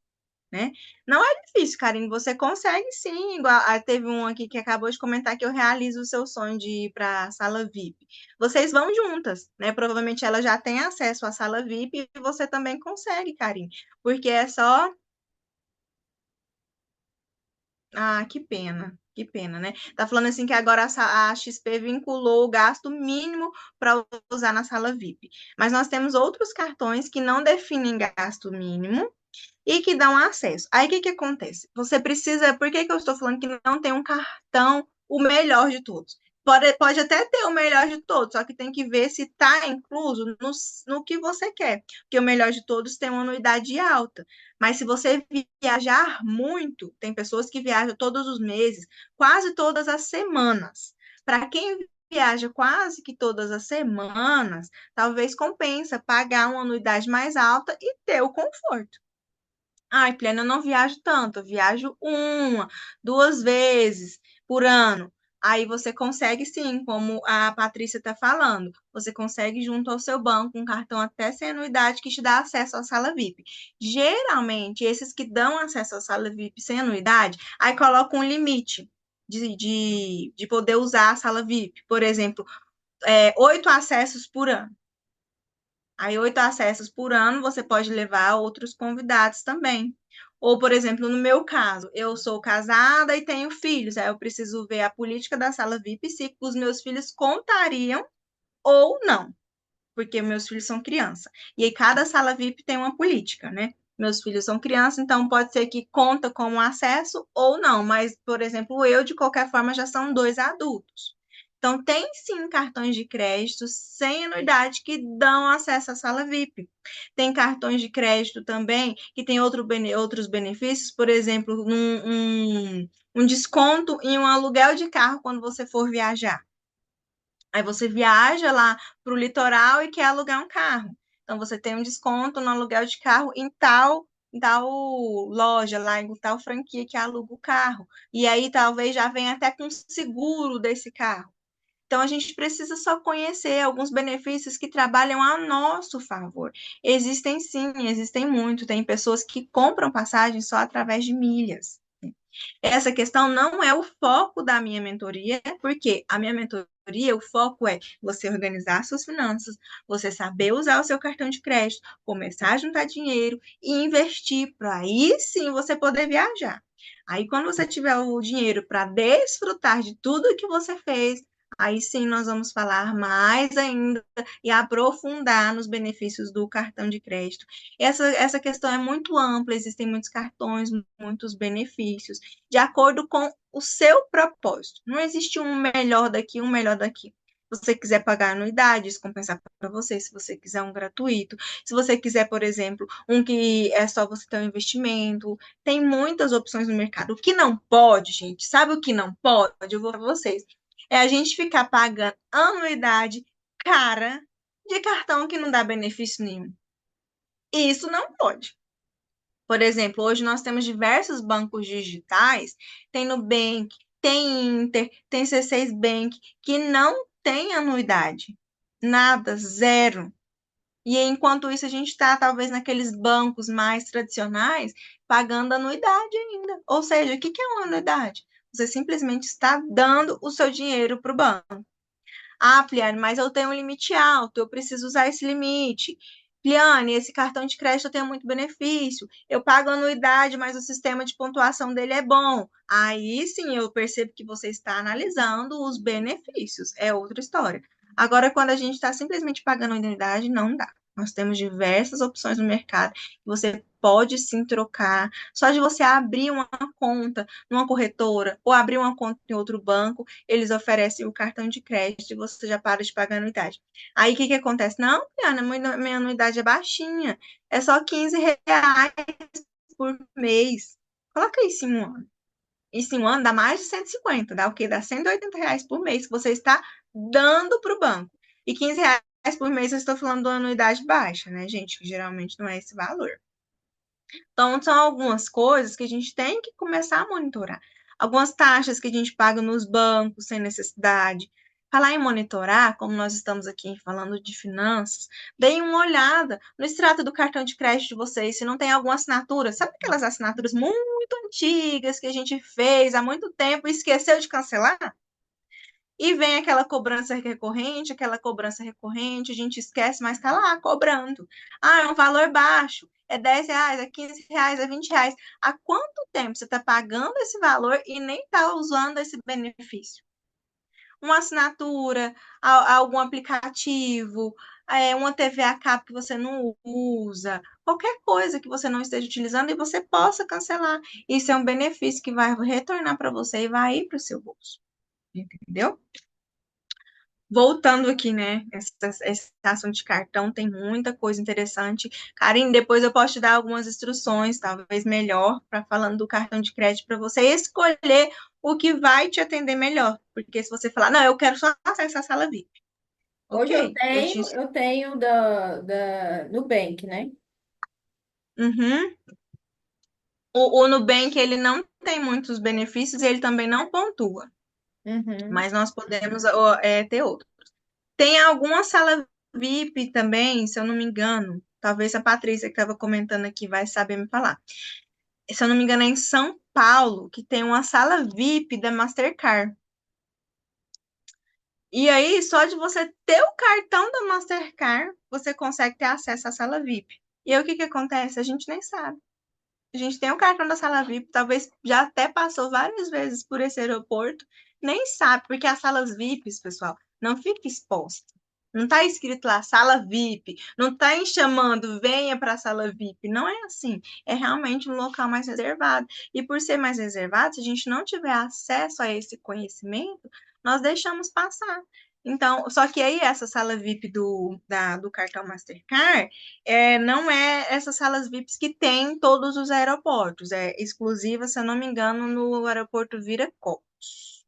Né? Não é difícil, Karine, você consegue sim. Igual, teve um aqui que acabou de comentar que eu realizo o seu sonho de ir para a sala VIP. Vocês vão juntas, né? Provavelmente ela já tem acesso à sala VIP e você também consegue, Karine, porque é só. Ah, que pena, né? Tá falando assim que agora a XP vinculou o gasto mínimo para usar na sala VIP. Mas nós temos outros cartões que não definem gasto mínimo e que dão acesso. Aí o que que acontece? Você precisa, por que que eu estou falando que não tem um cartão o melhor de todos? Pode até ter o melhor de todos, só que tem que ver se está incluso no que você quer. Porque o melhor de todos tem uma anuidade alta. Mas se você viajar muito, tem pessoas que viajam todos os meses, quase todas as semanas. Para quem viaja quase que todas as semanas, talvez compensa pagar uma anuidade mais alta e ter o conforto. Ai, Plena, eu não viajo tanto, eu viajo uma, duas vezes por ano. Aí você consegue sim, como a Patrícia está falando, você consegue junto ao seu banco um cartão até sem anuidade que te dá acesso à sala VIP. Geralmente, esses que dão acesso à sala VIP sem anuidade, aí colocam um limite de poder usar a sala VIP. Por exemplo, 8 acessos por ano. Aí, 8 acessos por ano, você pode levar outros convidados também. Ou, por exemplo, no meu caso, eu sou casada e tenho filhos, aí eu preciso ver a política da sala VIP se os meus filhos contariam ou não, porque meus filhos são criança. E aí, cada sala VIP tem uma política, né? Meus filhos são criança, então pode ser que conta como acesso ou não, mas, por exemplo, eu, de qualquer forma, já são 2 adultos. Então, tem sim cartões de crédito sem anuidade que dão acesso à sala VIP. Tem cartões de crédito também que tem outros benefícios, por exemplo, um desconto em um aluguel de carro quando você for viajar. Aí você viaja lá para o litoral e quer alugar um carro. Então você tem um desconto no aluguel de carro em tal loja lá, em tal franquia que aluga o carro. E aí talvez já venha até com seguro desse carro. Então, a gente precisa só conhecer alguns benefícios que trabalham a nosso favor. Existem sim, existem muito. Tem pessoas que compram passagem só através de milhas. Essa questão não é o foco da minha mentoria, porque a minha mentoria, o foco é você organizar suas finanças, você saber usar o seu cartão de crédito, começar a juntar dinheiro e investir para aí sim você poder viajar. Aí, quando você tiver o dinheiro para desfrutar de tudo que você fez, aí sim nós vamos falar mais ainda e aprofundar nos benefícios do cartão de crédito. Essa questão é muito ampla, existem muitos cartões, muitos benefícios de acordo com o seu propósito. Não existe um melhor daqui, um melhor daqui. Se você quiser pagar anuidade, isso compensar para você. Se você quiser um gratuito, se você quiser, por exemplo, um que é só você ter um investimento, tem muitas opções no mercado. O que não pode, gente, sabe o que não pode? Eu vou para vocês. É a gente ficar pagando anuidade cara de cartão que não dá benefício nenhum. Isso não pode. Por exemplo, hoje nós temos diversos bancos digitais, tem Nubank, tem Inter, tem C6 Bank, que não tem anuidade. Nada, zero. E enquanto isso, a gente está, talvez, naqueles bancos mais tradicionais, pagando anuidade ainda. Ou seja, o que que é uma anuidade? Você simplesmente está dando o seu dinheiro para o banco. Ah, Pliane, mas eu tenho um limite alto, eu preciso usar esse limite. Pliane, esse cartão de crédito tem muito benefício. Eu pago anuidade, mas o sistema de pontuação dele é bom. Aí sim eu percebo que você está analisando os benefícios. É outra história. Agora, quando a gente está simplesmente pagando anuidade, não dá. Nós temos diversas opções no mercado que você pode sim trocar. Só de você abrir uma conta numa corretora ou abrir uma conta em outro banco, eles oferecem o cartão de crédito e você já para de pagar a anuidade. Aí o que que acontece? Não, Piana, minha anuidade é baixinha, é só R$ 15 por mês. Coloca isso em um ano. Isso em um ano dá mais de 150, dá o quê? Dá R$ 180 por mês que você está dando para o banco. E R$ 15 por mês eu estou falando de uma anuidade baixa, né, gente? Que geralmente não é esse valor. Então, são algumas coisas que a gente tem que começar a monitorar. Algumas taxas que a gente paga nos bancos sem necessidade. Falar em monitorar, como nós estamos aqui falando de finanças, deem uma olhada no extrato do cartão de crédito de vocês, se não tem alguma assinatura. Sabe aquelas assinaturas muito antigas que a gente fez há muito tempo e esqueceu de cancelar? E vem aquela cobrança recorrente, a gente esquece, mas está lá cobrando. Ah, é um valor baixo, é R$ 10, é R$ 15, é R$ 20. Há quanto tempo você está pagando esse valor e nem está usando esse benefício? Uma assinatura, algum aplicativo, uma TV a cabo que você não usa, qualquer coisa que você não esteja utilizando e você possa cancelar. Isso é um benefício que vai retornar para você e vai ir para o seu bolso. Entendeu? Voltando aqui, né? Esse assunto de cartão tem muita coisa interessante. Karine, depois eu posso te dar algumas instruções, talvez melhor, para falando do cartão de crédito, para você escolher o que vai te atender melhor. Porque se você falar, não, eu quero só acesso à sala VIP. Hoje eu Ok, eu te. tenho, eu tenho da Nubank, né? Uhum. O Nubank, ele não tem muitos benefícios e ele também não pontua, Uhum. mas nós podemos ter outro. Tem alguma sala VIP também, se eu não me engano. Talvez a Patrícia que estava comentando aqui vai saber me falar. Se eu não me engano, é em São Paulo, que tem uma sala VIP da Mastercard. E aí, só de você ter o cartão da Mastercard, você consegue ter acesso à sala VIP. E aí, o que que acontece? A gente nem sabe. A gente tem o cartão da sala VIP, talvez já até passou várias vezes por esse aeroporto, nem sabe, porque as salas VIPs, pessoal, não fica exposta. Não está escrito lá sala VIP, não está chamando, venha para a sala VIP. Não é assim. É realmente um local mais reservado. E por ser mais reservado, se a gente não tiver acesso a esse conhecimento, nós deixamos passar. Então, só que aí essa sala VIP do cartão Mastercard não é essas salas VIPs que tem em todos os aeroportos, é exclusiva, se eu não me engano, no aeroporto Viracopos.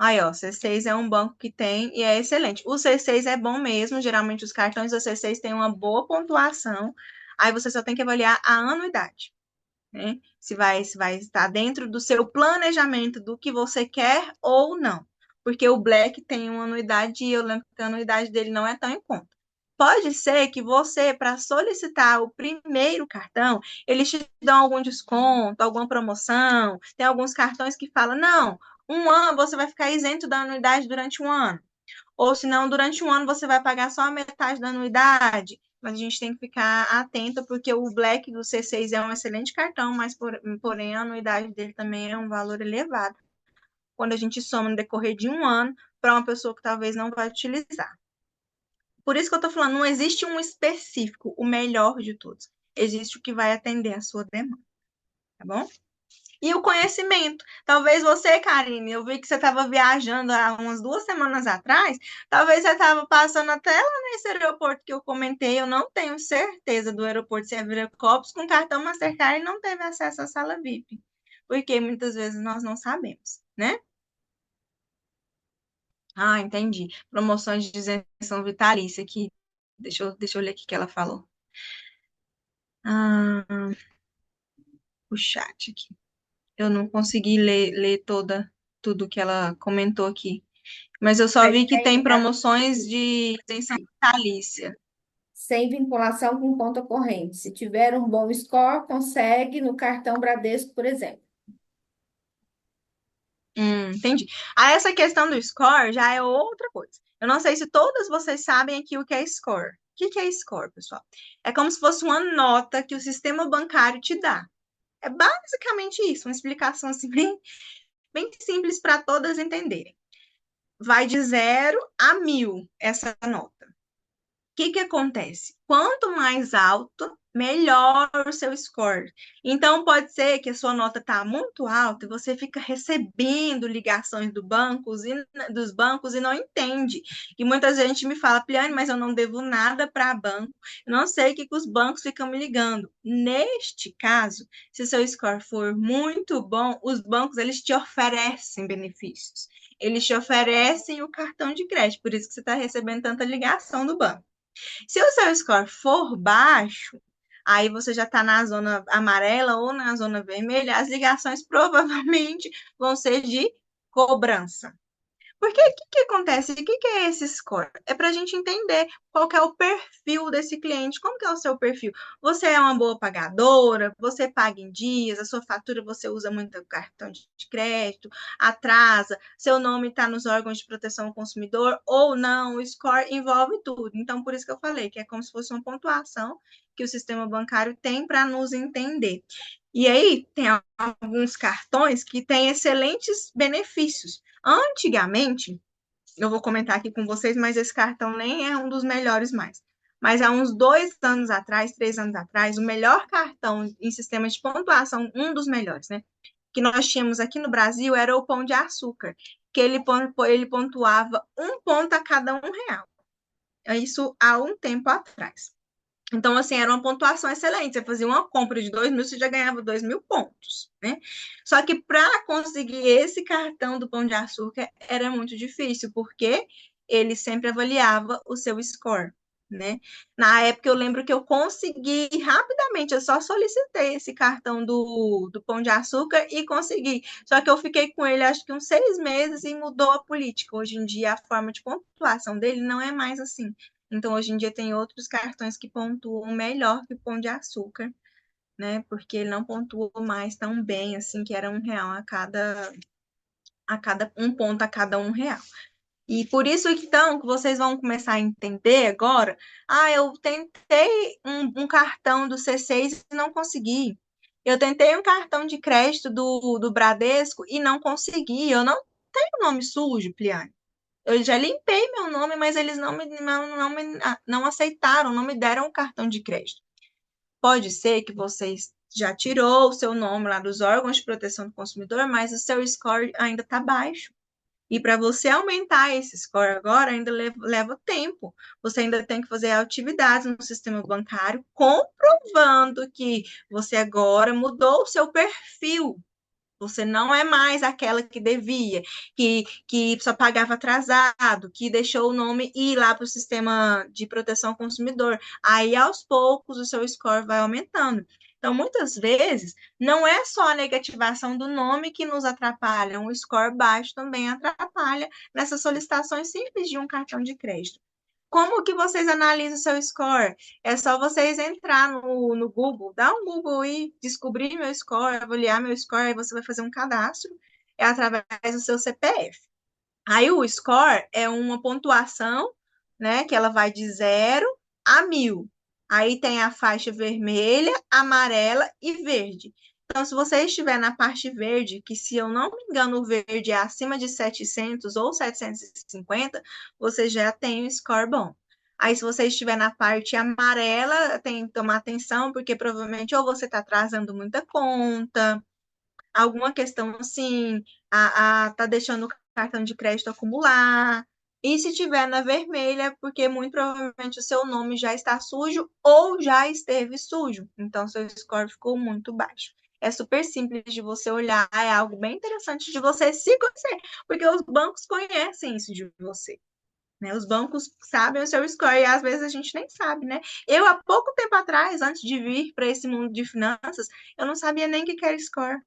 Aí, ó, C6 é um banco que tem e é excelente. O C6 é bom mesmo, geralmente os cartões da C6 têm uma boa pontuação, aí você só tem que avaliar a anuidade, né? Se vai estar dentro do seu planejamento do que você quer ou não. Porque o Black tem uma anuidade e eu lembro que a anuidade dele não é tão em conta. Pode ser que você, para solicitar o primeiro cartão, eles te dão algum desconto, alguma promoção. Tem alguns cartões que falam, não, um ano você vai ficar isento da anuidade durante um ano. Ou se não, durante um ano você vai pagar só a metade da anuidade. Mas a gente tem que ficar atento, porque o Black do C6 é um excelente cartão, mas porém a anuidade dele também é um valor elevado. Quando a gente soma no decorrer de um ano para uma pessoa que talvez não vai utilizar. Por isso que eu estou falando, não existe um específico, o melhor de todos. Existe o que vai atender a sua demanda, tá bom? E o conhecimento. Talvez você, Karine, eu vi que você estava viajando há umas 2 semanas atrás, talvez você estava passando até lá nesse aeroporto que eu comentei, eu não tenho certeza do aeroporto de Viracopos, com cartão Mastercard e não teve acesso à sala VIP, porque muitas vezes nós não sabemos, né? Ah, entendi. Promoções de isenção vitalícia aqui. Deixa eu ler aqui o que ela falou. Ah, o chat aqui. Eu não consegui ler tudo que ela comentou aqui. Mas eu só Mas vi que tem é promoções de isenção vitalícia. sem vinculação com conta corrente. Se tiver um bom score, consegue no cartão Bradesco, por exemplo. Entendi. Ah, essa questão do score já é outra coisa. Eu não sei se todas vocês sabem aqui o que é score. O que é score, pessoal? É como se fosse uma nota que o sistema bancário te dá. É basicamente isso, uma explicação assim, bem simples para todas entenderem. Vai de 0 a 1.000 essa nota. Que acontece? Quanto mais alto, melhor o seu score. Então, pode ser que a sua nota está muito alta e você fica recebendo ligações dos bancos e não entende. E muita gente me fala, Pliane, mas eu não devo nada para banco. Eu não sei o que os bancos ficam me ligando. Neste caso, se o seu score for muito bom, os bancos eles te oferecem benefícios. Eles te oferecem o cartão de crédito, por isso que você está recebendo tanta ligação do banco. Se o seu score for baixo, aí você já está na zona amarela ou na zona vermelha, as ligações provavelmente vão ser de cobrança. Porque o que, que acontece? O que, que é esse score? É para a gente entender qual que é o perfil desse cliente. Como que é o seu perfil? Você é uma boa pagadora? Você paga em dias? A sua fatura você usa muito cartão de crédito? Atrasa? Seu nome está nos órgãos de proteção ao consumidor ou não? O score envolve tudo. Então, por isso que eu falei que é como se fosse uma pontuação que o sistema bancário tem para nos entender. E aí, tem alguns cartões que têm excelentes benefícios. Antigamente, eu vou comentar aqui com vocês, mas esse cartão nem é um dos melhores mais. Mas há uns 2 anos atrás, 3 anos atrás, o melhor cartão em sistema de pontuação, um dos melhores, né? Que nós tínhamos aqui no Brasil era o Pão de Açúcar, que ele pontuava 1 ponto a cada R$ 1. Isso há um tempo atrás. Então, assim, era uma pontuação excelente. Você fazia uma compra de 2.000, você já ganhava 2.000 pontos, né? Só que para conseguir esse cartão do Pão de Açúcar era muito difícil, porque ele sempre avaliava o seu score, né? Na época eu lembro que eu consegui rapidamente, eu só solicitei esse cartão do Pão de Açúcar e consegui. Só que eu fiquei com ele acho que uns 6 meses e mudou a política. Hoje em dia a forma de pontuação dele não é mais assim. Então, hoje em dia, tem outros cartões que pontuam melhor que o Pão de Açúcar, né? Porque ele não pontua mais tão bem, assim, que era R$ 1 a cada 1 ponto a cada R$ 1. E por isso, então, que vocês vão começar a entender agora. Ah, eu tentei um cartão do C6 e não consegui. Eu tentei um cartão de crédito do Bradesco e não consegui. Eu não tenho nome sujo, Pliane. Eu já limpei meu nome, mas eles não aceitaram, não me deram o cartão de crédito. Pode ser que vocês já tirou o seu nome lá dos órgãos de proteção do consumidor, mas o seu score ainda está baixo. E para você aumentar esse score agora, ainda leva tempo. Você ainda tem que fazer atividades no sistema bancário, comprovando que você agora mudou o seu perfil. Você não é mais aquela que devia, que só pagava atrasado, que deixou o nome ir lá para o sistema de proteção ao consumidor. Aí, aos poucos, o seu score vai aumentando. Então, muitas vezes, não é só a negativação do nome que nos atrapalha, um score baixo também atrapalha nessas solicitações simples de um cartão de crédito. Como que vocês analisam o seu score? É só vocês entrar no Google, dar um Google e descobrir meu score, avaliar meu score, aí você vai fazer um cadastro, é através do seu CPF. Aí o score é uma pontuação, né, que ela vai de 0 a 1.000. Aí tem a faixa vermelha, amarela e verde. Então, se você estiver na parte verde, que se eu não me engano, o verde é acima de 700 ou 750, você já tem um score bom. Aí, se você estiver na parte amarela, tem que tomar atenção, porque provavelmente ou você está atrasando muita conta, alguma questão assim, tá deixando o cartão de crédito acumular. E se tiver na vermelha, é porque muito provavelmente o seu nome já está sujo ou já esteve sujo. Então, seu score ficou muito baixo. É super simples de você olhar, é algo bem interessante de você se conhecer, porque os bancos conhecem isso de você. Né? Os bancos sabem o seu score e às vezes a gente nem sabe, né? Eu, há pouco tempo atrás, antes de vir para esse mundo de finanças, eu não sabia nem o que era score.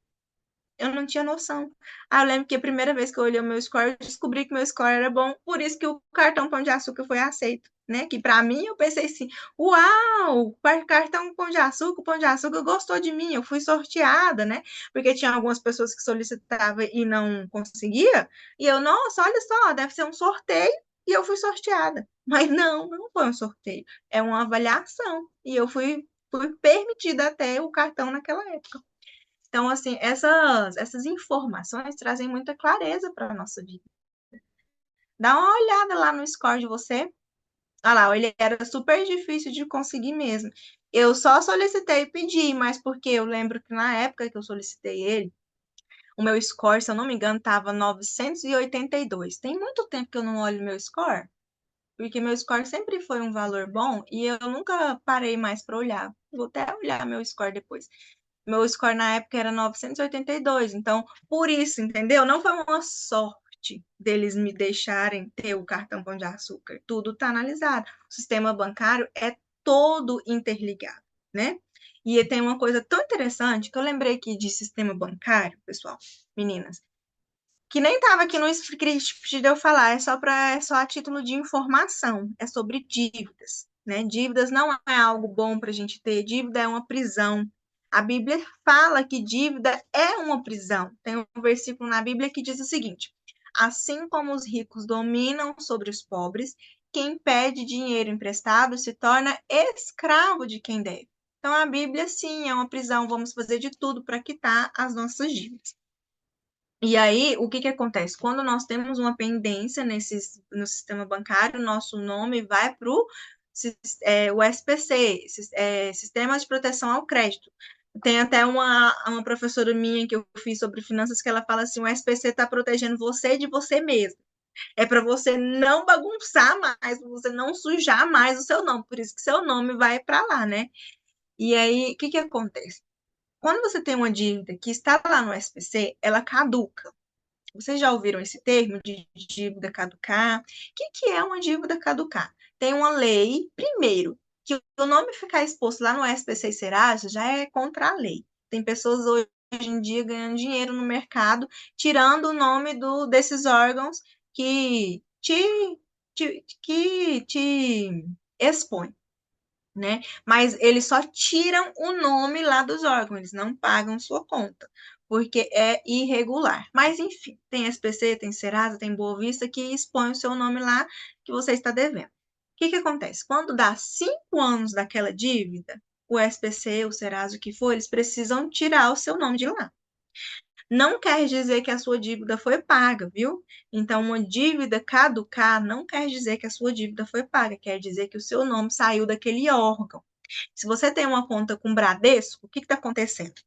Eu não tinha noção. Eu lembro que a primeira vez que eu olhei o meu score, eu descobri que meu score era bom, por isso que o cartão Pão de Açúcar foi aceito, né? Que para mim eu pensei assim: uau, cartão Pão de Açúcar, o Pão de Açúcar gostou de mim, eu fui sorteada, né? Porque tinha algumas pessoas que solicitavam e não conseguia, e eu, nossa, olha só, deve ser um sorteio, e eu fui sorteada. Mas não foi um sorteio, é uma avaliação, e eu fui permitida até o cartão naquela época. Então, assim, essas informações trazem muita clareza para a nossa vida. Dá uma olhada lá no score de você. Olha lá, ele era super difícil de conseguir mesmo. Eu só solicitei e pedi, mas porque eu lembro que na época que eu solicitei ele, o meu score, se eu não me engano, estava 982. Tem muito tempo que eu não olho meu score, porque meu score sempre foi um valor bom e eu nunca parei mais para olhar. Vou até olhar meu score depois. Meu score na época era 982, então por isso, entendeu? Não foi uma sorte. sorte deles me deixarem ter o cartão Pão de Açúcar. Tudo está analisado. O sistema bancário é todo interligado, né? E tem uma coisa tão interessante que eu lembrei aqui de sistema bancário, pessoal, meninas, que nem estava aqui no script de eu falar, é só a título de informação, é sobre dívidas, né? Dívidas não é algo bom para a gente ter, dívida é uma prisão. A Bíblia fala que dívida é uma prisão. Tem um versículo na Bíblia que diz o seguinte: assim como os ricos dominam sobre os pobres, quem pede dinheiro emprestado se torna escravo de quem deve. Então, a Bíblia, sim, é uma prisão. Vamos fazer de tudo para quitar as nossas dívidas. E aí, o que que acontece? Quando nós temos uma pendência no sistema bancário, nosso nome vai para o SPC, Sistema de Proteção ao Crédito. Tem até uma professora minha que eu fiz sobre finanças que ela fala assim: o SPC está protegendo você de você mesmo. É para você não bagunçar mais, para você não sujar mais o seu nome. Por isso que seu nome vai para lá, né? E aí, o que que acontece? Quando você tem uma dívida que está lá no SPC, ela caduca. Vocês já ouviram esse termo de dívida caducar? O que é uma dívida caducar? Tem uma lei, primeiro, que o nome ficar exposto lá no SPC e Serasa já é contra a lei. Tem pessoas hoje em dia ganhando dinheiro no mercado, tirando o nome desses órgãos que te expõem, né? Mas eles só tiram o nome lá dos órgãos, eles não pagam sua conta, porque é irregular. Mas, enfim, tem SPC, tem Serasa, tem Boa Vista que expõe o seu nome lá que você está devendo. O que que acontece? Quando dá 5 anos daquela dívida, o SPC, o Serasa, o que for, eles precisam tirar o seu nome de lá. Não quer dizer que a sua dívida foi paga, viu? Então, uma dívida caducar não quer dizer que a sua dívida foi paga, quer dizer que o seu nome saiu daquele órgão. Se você tem uma conta com Bradesco, o que está acontecendo?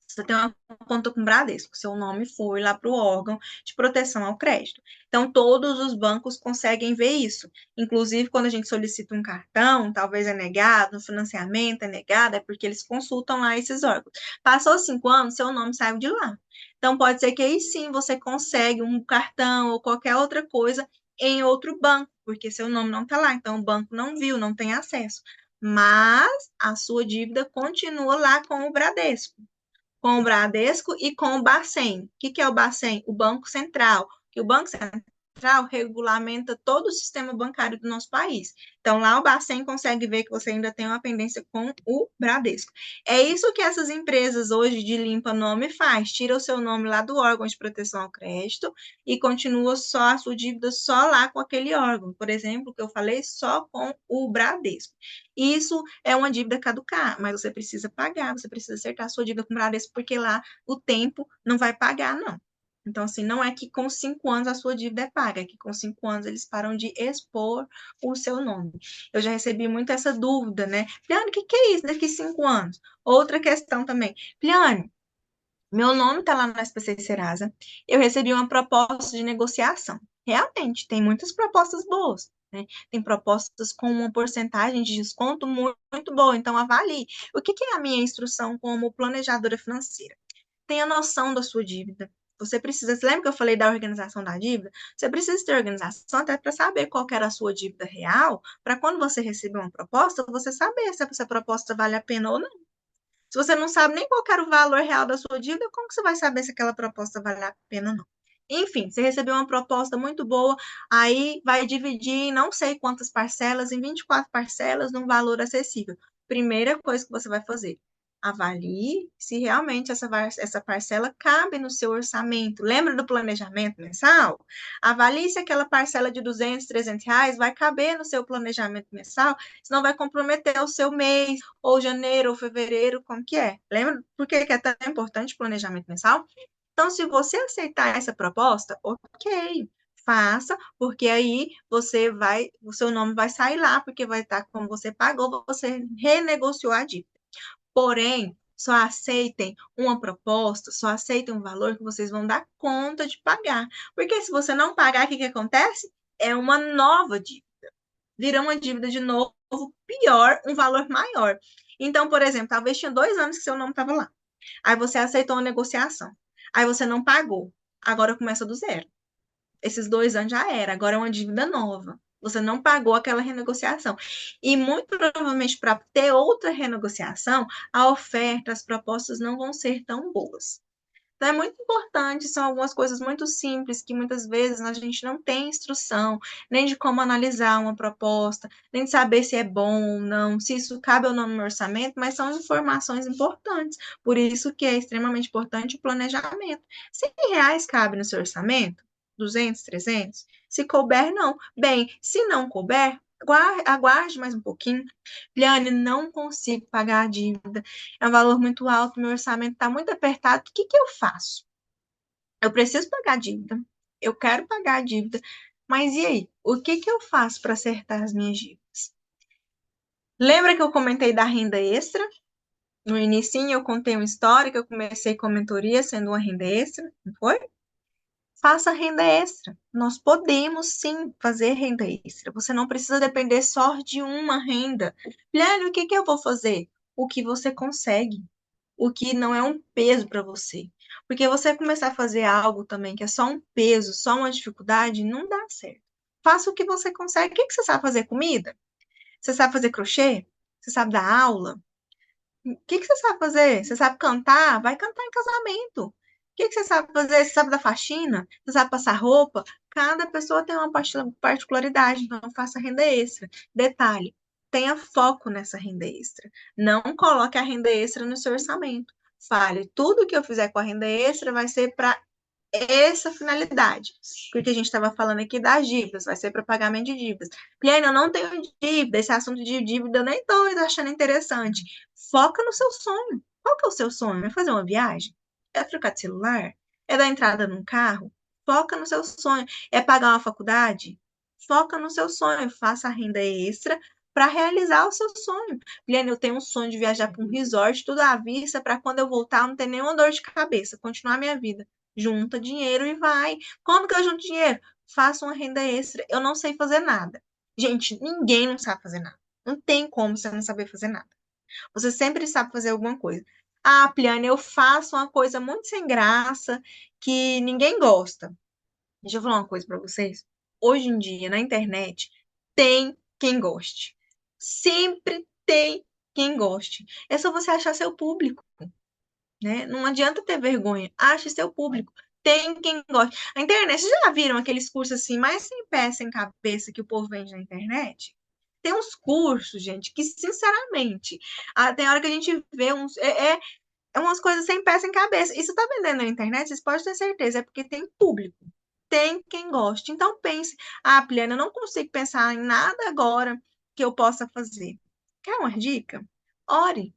Você tem uma conta com Bradesco, seu nome foi lá para o órgão de proteção ao crédito. Então, todos os bancos conseguem ver isso. Inclusive, quando a gente solicita um cartão, talvez é negado, um financiamento é negado, é porque eles consultam lá esses órgãos. Passou 5 anos, seu nome saiu de lá. Então, pode ser que aí sim você consegue um cartão ou qualquer outra coisa em outro banco, porque seu nome não está lá. Então, o banco não viu, não tem acesso. Mas a sua dívida continua lá com o Bradesco, com o Bradesco e com o Bacen. O que é o Bacen? O Banco Central. Que o Banco Central regulamenta todo o sistema bancário do nosso país. Então, lá o Bacen consegue ver que você ainda tem uma pendência com o Bradesco. É isso que essas empresas hoje de limpa nome faz. Tira o seu nome lá do órgão de proteção ao crédito e continua só a sua dívida só lá com aquele órgão. Por exemplo, que eu falei, só com o Bradesco. Isso é uma dívida caducar, mas você precisa pagar, você precisa acertar a sua dívida com o Bradesco, porque lá o tempo não vai pagar, não. Então, assim, não é que com 5 anos a sua dívida é paga, é que com 5 anos eles param de expor o seu nome. Eu já recebi muito essa dúvida, né? Pliane, o que é isso daqui 5 anos? Outra questão também. Pliane, meu nome está lá no SPC Serasa, eu recebi uma proposta de negociação. Realmente, tem muitas propostas boas, né? Tem propostas com uma porcentagem de desconto muito, muito boa, então avalie. O que é a minha instrução como planejadora financeira? Tenha noção da sua dívida. Você lembra que eu falei da organização da dívida? Você precisa ter organização até para saber qual era a sua dívida real, para quando você receber uma proposta, você saber se essa proposta vale a pena ou não. Se você não sabe nem qual era o valor real da sua dívida, como que você vai saber se aquela proposta vale a pena ou não? Enfim, você recebeu uma proposta muito boa, aí vai dividir em não sei quantas parcelas, em 24 parcelas, num valor acessível. Primeira coisa que você vai fazer, avalie se realmente essa parcela cabe no seu orçamento. Lembra do planejamento mensal? Avalie se aquela parcela de 200, 300 reais vai caber no seu planejamento mensal, senão vai comprometer o seu mês, ou janeiro, ou fevereiro, como que é? Lembra por que é tão importante o planejamento mensal? Então, se você aceitar essa proposta, ok, faça, porque aí o seu nome vai sair lá, porque vai estar como você pagou, você renegociou a dívida. Porém, só aceitem uma proposta, só aceitem um valor que vocês vão dar conta de pagar. Porque se você não pagar, o que acontece? É uma nova dívida. Vira uma dívida de novo, pior, um valor maior. Então, por exemplo, talvez tinha 2 anos que seu nome estava lá. Aí você aceitou uma negociação. Aí você não pagou. Agora começa do zero. esses 2 anos já era, agora é uma dívida nova. Você não pagou aquela renegociação. E muito provavelmente para ter outra renegociação, a oferta, as propostas não vão ser tão boas. Então, é muito importante, são algumas coisas muito simples que muitas vezes a gente não tem instrução, nem de como analisar uma proposta, nem de saber se é bom ou não, se isso cabe ou não no meu orçamento, mas são informações importantes. Por isso que é extremamente importante o planejamento. R$ 100 cabe no seu orçamento? 200, 300? Se couber, não. Bem, se não couber, aguarde mais um pouquinho. Liane, não consigo pagar a dívida, é um valor muito alto, meu orçamento está muito apertado, o que que eu faço? Eu preciso pagar a dívida, eu quero pagar a dívida, mas e aí? O que que eu faço para acertar as minhas dívidas? Lembra que eu comentei da renda extra? No início eu contei uma história que eu comecei com a mentoria sendo uma renda extra, não foi? Faça renda extra. Nós podemos sim fazer renda extra. Você não precisa depender só de uma renda. Liane, o que que eu vou fazer? O que você consegue, o que não é um peso para você. Porque você começar a fazer algo também que é só um peso, só uma dificuldade, não dá certo. Faça o que você consegue. O que que você sabe fazer? Comida? Você sabe fazer crochê? Você sabe dar aula? O que que você sabe fazer? Você sabe cantar? Vai cantar em casamento. O que que você sabe fazer? Você sabe dar faxina? Você sabe passar roupa? Cada pessoa tem uma particularidade, então faça renda extra. Detalhe, tenha foco nessa renda extra. Não coloque a renda extra no seu orçamento. Fale, tudo que eu fizer com a renda extra vai ser para essa finalidade. Porque a gente estava falando aqui das dívidas, vai ser para pagamento de dívidas. Liane, eu não tenho dívida, esse assunto de dívida eu nem estou achando interessante. Foca no seu sonho. Qual que é o seu sonho? É fazer uma viagem? É trocar de celular? É dar entrada num carro? Foca no seu sonho. É pagar uma faculdade? Foca no seu sonho. Faça a renda extra para realizar o seu sonho. Liane, eu tenho um sonho de viajar para um resort, tudo à vista, para quando eu voltar não ter nenhuma dor de cabeça, continuar a minha vida. Junta dinheiro e vai. Como que eu junto dinheiro? Faço uma renda extra. Eu não sei fazer nada. Gente, ninguém não sabe fazer nada. Não tem como você não saber fazer nada. Você sempre sabe fazer alguma coisa. Ah, Pliane, eu faço uma coisa muito sem graça que ninguém gosta. Deixa eu falar uma coisa para vocês. Hoje em dia, na internet, tem quem goste. Sempre tem quem goste. É só você achar seu público, né? Não adianta ter vergonha. Ache seu público. Tem quem goste. A internet, vocês já viram aqueles cursos assim, mais sem pé, sem cabeça que o povo vende na internet? Tem uns cursos, gente, que sinceramente, tem hora que a gente vê uns. É umas coisas sem pé, sem cabeça. E se tá vendendo na internet, vocês podem ter certeza, é porque tem público. Tem quem goste. Então pense, Pliana, eu não consigo pensar em nada agora que eu possa fazer. Quer uma dica? Ore.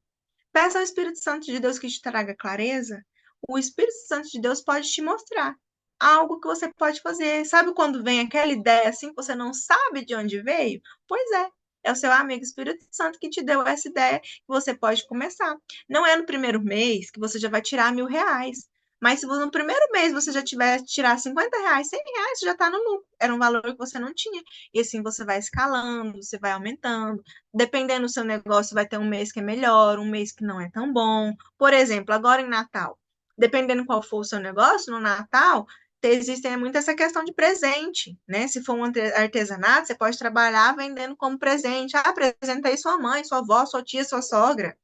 Peça ao Espírito Santo de Deus que te traga clareza. O Espírito Santo de Deus pode te mostrar algo que você pode fazer. Sabe quando vem aquela ideia assim que você não sabe de onde veio? Pois é. É o seu amigo Espírito Santo que te deu essa ideia que você pode começar. Não é no primeiro mês que você já vai tirar R$ 1.000. Mas se no primeiro mês você já tiver tirar R$ 50, R$ 100, você já está no lucro. Era um valor que você não tinha. E assim você vai escalando, você vai aumentando. Dependendo do seu negócio, vai ter um mês que é melhor, um mês que não é tão bom. Por exemplo, agora em Natal, dependendo qual for o seu negócio, no Natal, existe muito essa questão de presente, né? Se for um artesanato, você pode trabalhar vendendo como presente. Ah, apresentei sua mãe, sua avó, sua tia, sua sogra.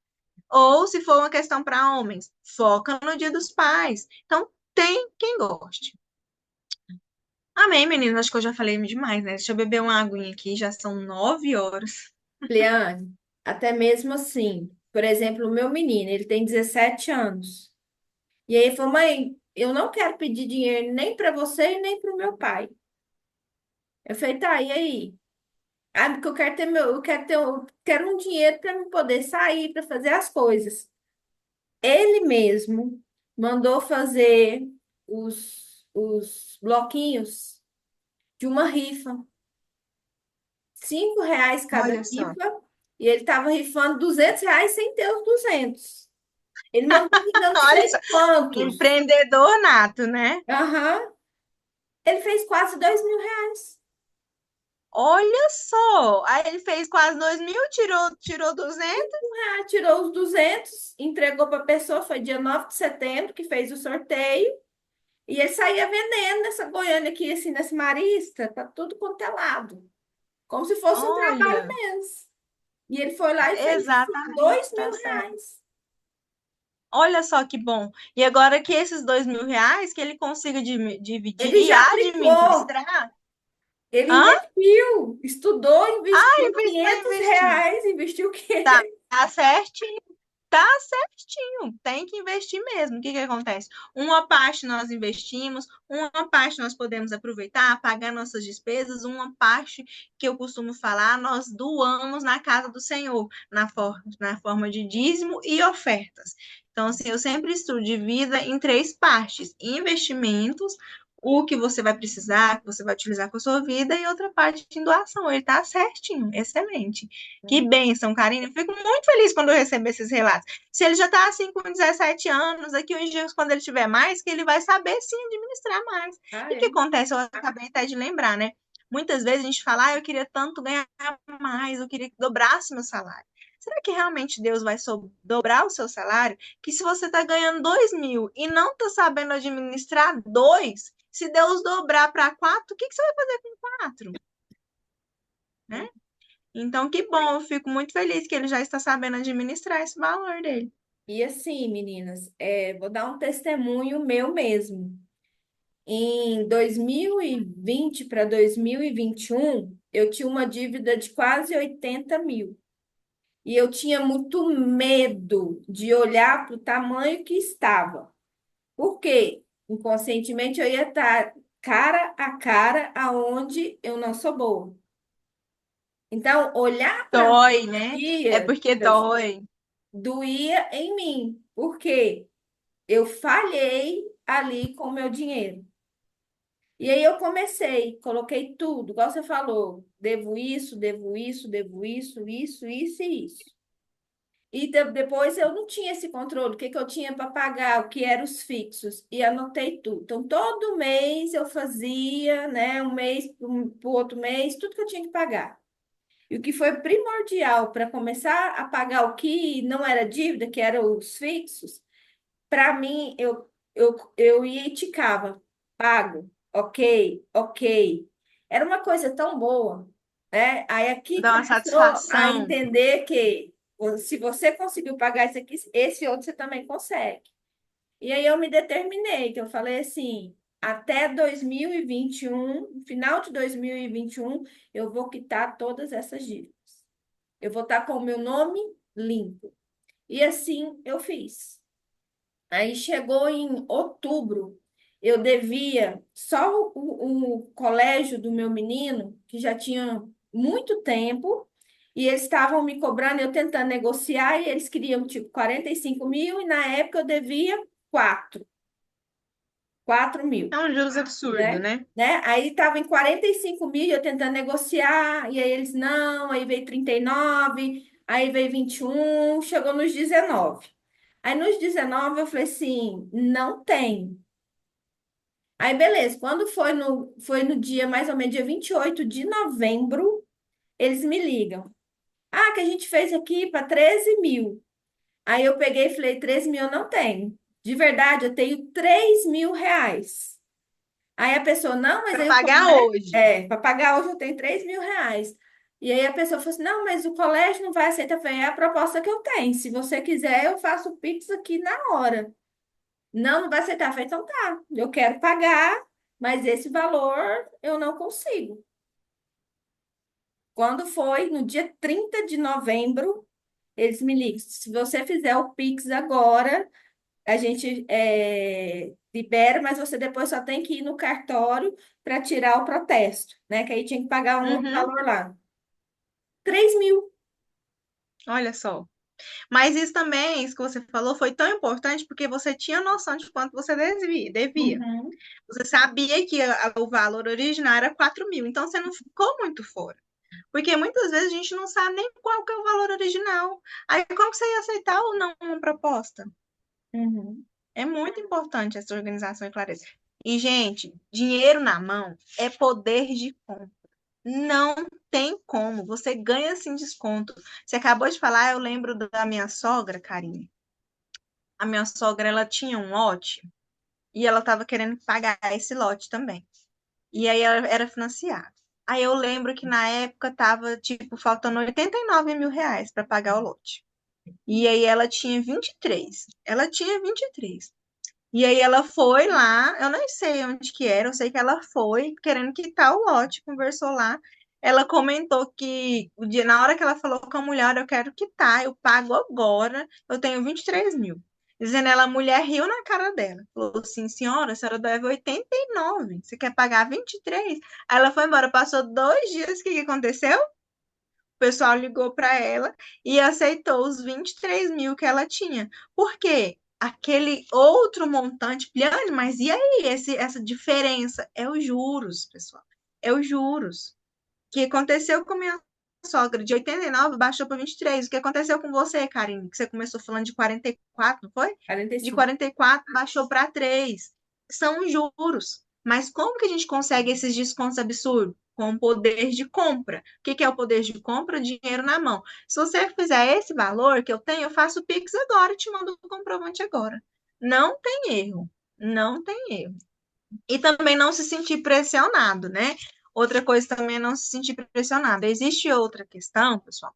Ou se for uma questão para homens, foca no Dia dos Pais. Então, tem quem goste. Amém, meninas. Acho que eu já falei demais, né? Deixa eu beber uma aguinha aqui, já são 9 horas. Liane, até mesmo assim, por exemplo, o meu menino, ele tem 17 anos. E aí ele falou, mãe, eu não quero pedir dinheiro nem para você e nem para o meu pai. Eu falei, tá, e aí? Ah, porque eu quero ter eu quero um dinheiro para eu poder sair, para fazer as coisas. Ele mesmo mandou fazer os bloquinhos de uma rifa. R$ 5 cada Olha só. rifa. E ele estava rifando R$ 200 sem ter os 200. Ele mandou rifa não Olha sei só. quantos. Empreendedor nato, né? Aham. Ele fez quase R$ 2.000. Olha só. Aí ele fez quase 2.000, tirou 200. Ah, tirou os 200, entregou para a pessoa. Foi dia 9 de setembro que fez o sorteio. E ele saía vendendo nessa Goiânia aqui, assim, nesse Marista, para tudo quanto é lado. Como se fosse um trabalho Olha, mesmo. E ele foi lá e fez assim, exatamente, dois tá mil certo. reais. Olha só que bom. E agora que esses R$ 2.000 que ele consiga dividir Ele e já aplicou, administrar. ele Hã? investiu, estudou, investiu Vai 500 investir. reais, investiu o Tá, quê? tá certinho. Tá certinho, tem que investir mesmo. O que que acontece? Uma parte nós investimos, uma parte nós podemos aproveitar, pagar nossas despesas, uma parte que eu costumo falar, nós doamos na casa do Senhor, na forma de dízimo e ofertas. Então, assim, eu sempre estudo divida em três partes: investimentos, o que você vai precisar, que você vai utilizar com a sua vida, e outra parte em doação. Ele tá certinho, excelente. Que bênção, Karine. Eu fico muito feliz quando eu recebo esses relatos. Se ele já está assim com 17 anos, daqui uns dias, quando ele tiver mais, que ele vai saber sim administrar mais. Ah, E o que é? acontece? Eu acabei até de lembrar, né? Muitas vezes a gente fala, eu queria tanto ganhar mais, eu queria que dobrasse meu salário. Será que realmente Deus vai dobrar o seu salário? Que se você está ganhando 2.000 e não está sabendo administrar dois, se Deus dobrar para quatro, o que que você vai fazer com quatro? Né? Então, que bom, eu fico muito feliz que ele já está sabendo administrar esse valor dele. E assim, meninas, vou dar um testemunho meu mesmo. Em 2020 para 2021, eu tinha uma dívida de quase 80 mil. E eu tinha muito medo de olhar para o tamanho que estava. Por quê? Inconscientemente eu ia estar cara a cara aonde eu não sou boa. Então, olhar para Dói, né? É dia porque dói. doía em mim. Por quê? Eu falhei ali com o meu dinheiro. E aí eu comecei, coloquei tudo, igual você falou, devo isso, devo isso, devo isso, isso e isso. E depois eu não tinha esse controle, o que que eu tinha para pagar, o que eram os fixos, e anotei tudo. Então, todo mês eu fazia, né, um mês para o outro mês, tudo que eu tinha que pagar. E o que foi primordial para começar a pagar o que não era dívida, que eram os fixos, para mim, eu ia e ticava, pago, ok, ok. Era uma coisa tão boa, né? Aí aqui Dá uma começou a satisfação. entender que se você conseguiu pagar isso aqui, esse outro você também consegue. E aí eu me determinei, que eu falei assim, até 2021, no final de 2021, eu vou quitar todas essas dívidas. Eu vou estar com o meu nome limpo. E assim eu fiz. Aí chegou em outubro, eu devia só o colégio do meu menino, que já tinha muito tempo, e eles estavam me cobrando, eu tentando negociar, e eles queriam tipo 45 mil, e na época eu devia 4, 4 É mil, um juros absurdo, né? né? Aí estava em 45 mil, eu tentando negociar, e aí eles não, aí veio 39, aí veio 21, chegou nos 19. Aí nos 19 eu falei assim, não tem. Aí beleza, quando foi no dia mais ou menos dia 28 de novembro, eles me ligam. Ah, que a gente fez aqui para 13 mil. Aí eu peguei e falei, 13 mil eu não tenho. De verdade, eu tenho 3.000 reais. Aí a pessoa, não, mas Para aí o pagar colégio, hoje. para pagar hoje eu tenho 3.000 reais. E aí a pessoa falou assim, não, mas o colégio não vai aceitar. Eu falei, é a proposta que eu tenho. Se você quiser, eu faço o Pix aqui na hora. Não, não vai aceitar. Eu falei, então tá, eu quero pagar, mas esse valor eu não consigo. Quando foi no dia 30 de novembro, eles me ligam. Se você fizer o Pix agora, a gente libera, mas você depois só tem que ir no cartório para tirar o protesto, né? Que aí tinha que pagar um outro Uhum, valor lá. 3.000. olha só. Mas isso também, isso que você falou, foi tão importante porque você tinha noção de quanto você devia. Uhum, Você sabia que o valor original era 4.000, então você não ficou muito fora. Porque muitas vezes a gente não sabe nem qual que é o valor original. Aí como que você ia aceitar ou não uma proposta? uhum. É muito importante essa organização e clareza. E, gente, dinheiro na mão é poder de compra. Não tem como. Você ganha sem desconto. Você acabou de falar, eu lembro da minha sogra, Karine. A minha sogra, ela tinha um lote e ela estava querendo pagar esse lote também. E aí ela era financiado. Aí eu lembro que na época tava, tipo, faltando 89 mil reais para pagar o lote. E aí ela tinha 23. Ela tinha 23. E aí ela foi lá, eu nem sei onde que era, eu sei que ela foi querendo quitar o lote, conversou lá. Ela comentou que o dia, na hora que ela falou com a mulher, eu quero quitar, eu pago agora, eu tenho 23 mil. Dizendo ela, a mulher riu na cara dela. Falou assim, senhora, a senhora deve 89, você quer pagar 23? Aí ela foi embora, passou 2 dias, o que que aconteceu? O pessoal ligou para ela e aceitou os 23 mil que ela tinha. Por quê? Aquele outro montante, Pliane, mas e aí essa diferença? É os juros, pessoal. É os juros. O que aconteceu com minha sogra de 89 baixou para 23. O que aconteceu com você, Karine? Que você começou falando de 44, não foi? De 45. 44 baixou para 3. São os juros. Mas como que a gente consegue esses descontos absurdos? Com o poder de compra. O que é o poder de compra? Dinheiro na mão. Se você fizer esse valor que eu tenho, eu faço o Pix agora e te mando o comprovante agora. Não tem erro. Não tem erro. E também não se sentir pressionado, né? Outra coisa também é não se sentir pressionado. Existe outra questão, pessoal.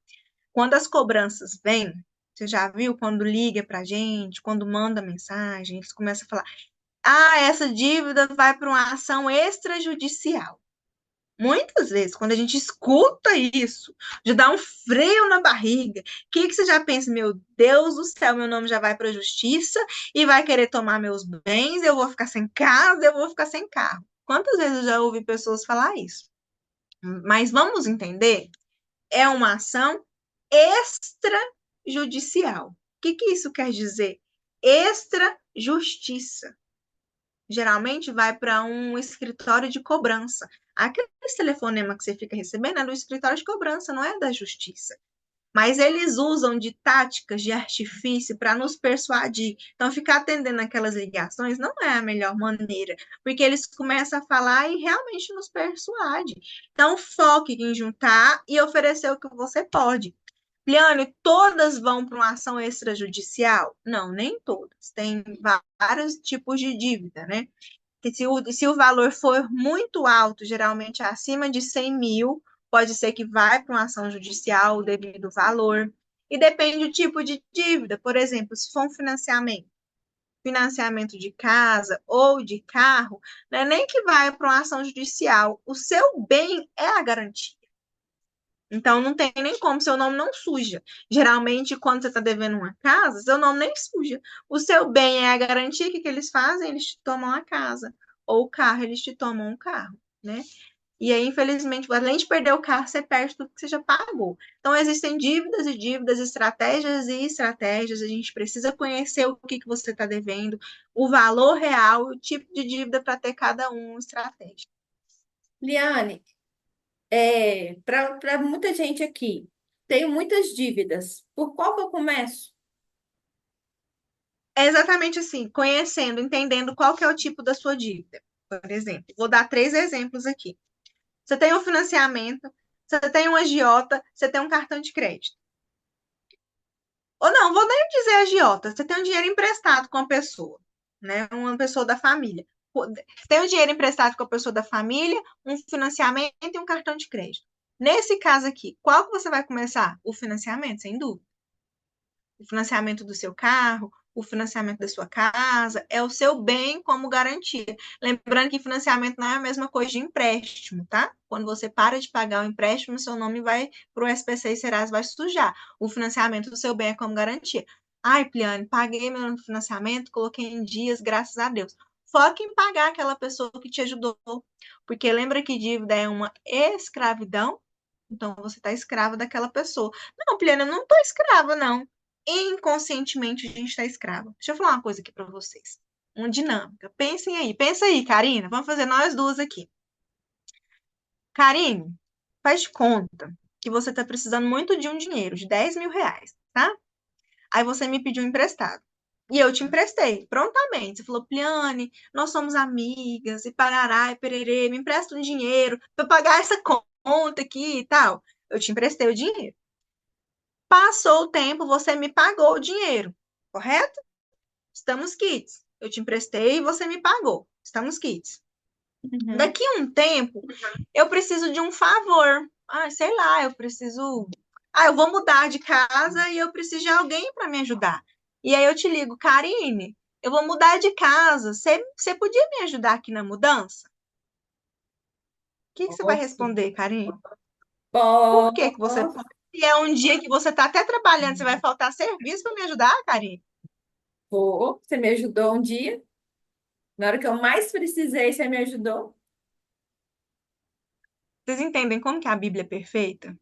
Quando as cobranças vêm, você já viu quando liga pra gente, quando manda mensagem, eles começam a falar: ah, essa dívida vai para uma ação extrajudicial. Muitas vezes, quando a gente escuta isso, já dá um freio na barriga. O que você já pensa? Meu Deus do céu, meu nome já vai para a justiça e vai querer tomar meus bens, eu vou ficar sem casa, eu vou ficar sem carro. Quantas vezes eu já ouvi pessoas falar isso? Mas vamos entender, é uma ação extrajudicial. O que isso quer dizer? Extrajustiça. Geralmente vai para um escritório de cobrança. Aquele telefonema que você fica recebendo é do escritório de cobrança, não é da justiça. Mas eles usam de táticas de artifício para nos persuadir. Então, ficar atendendo aquelas ligações não é a melhor maneira, porque eles começam a falar e realmente nos persuade. Então, foque em juntar e oferecer o que você pode. Liane, todas vão para uma ação extrajudicial? Não, nem todas. Tem vários tipos de dívida, né? Que se o valor for muito alto, geralmente acima de 100 mil, pode ser que vai para uma ação judicial devido ao valor. E depende do tipo de dívida. Por exemplo, se for um financiamento de casa ou de carro, não é nem que vai para uma ação judicial. O seu bem é a garantia. Então, não tem nem como, seu nome não suja. Geralmente, quando você está devendo uma casa, seu nome nem suja. O seu bem é a garantia que eles fazem, eles te tomam a casa. Ou o carro, eles te tomam o carro, né? E aí, infelizmente, além de perder o carro, você perde tudo que você já pagou. Então, existem dívidas e dívidas, estratégias e estratégias. A gente precisa conhecer o que você está devendo, o valor real, o tipo de dívida para ter cada um estratégia. Liane, para muita gente aqui, tenho muitas dívidas. Por qual que eu começo? É exatamente assim, conhecendo, entendendo qual que é o tipo da sua dívida. Por exemplo, vou dar 3 exemplos aqui. Você tem um financiamento, você tem um agiota, você tem um cartão de crédito. Ou não, vou nem dizer agiota, você tem um dinheiro emprestado com a pessoa, né? Uma pessoa da família. Tem um dinheiro emprestado com a pessoa da família, um financiamento e um cartão de crédito. Nesse caso aqui, qual que você vai começar? O financiamento, sem dúvida. O financiamento do seu carro, o financiamento da sua casa, é o seu bem como garantia. Lembrando que financiamento não é a mesma coisa de empréstimo, tá? Quando você para de pagar o empréstimo, seu nome vai para o SPC e Serasa vai sujar. O financiamento do seu bem é como garantia. Ai, Pliane, paguei meu financiamento, coloquei em dias, graças a Deus. Foque em pagar aquela pessoa que te ajudou. Porque lembra que dívida é uma escravidão? Então você está escrava daquela pessoa. Não, Pliane, eu não estou escrava, não. Inconscientemente a gente está escrava. Deixa eu falar uma coisa aqui para vocês. Uma dinâmica. Pensem aí. Pensa aí, Karina. Vamos fazer nós duas aqui. Karine, faz de conta que você está precisando muito de um dinheiro, de 10 mil reais, tá? Aí você me pediu emprestado. E eu te emprestei, prontamente. Você falou, Pliane, nós somos amigas, e parará, e pererê, me empresta um dinheiro para pagar essa conta aqui e tal. Eu te emprestei o dinheiro. Passou o tempo, você me pagou o dinheiro, correto? Estamos quites. eu te emprestei e você me pagou. Estamos quites. Uhum. Daqui a um tempo, eu preciso de um favor. Ah, sei lá, eu preciso. Ah, eu vou mudar de casa e eu preciso de alguém para me ajudar. E aí eu te ligo, Karine, eu vou mudar de casa. Você podia me ajudar aqui na mudança? O que que você vai Posso. responder, Karine? Por que que você. Posso. Se é um dia que você está até trabalhando, você vai faltar serviço para me ajudar, Karine? Vou. Você me ajudou um dia. Na hora que eu mais precisei, você me ajudou. Vocês entendem como que a Bíblia é perfeita?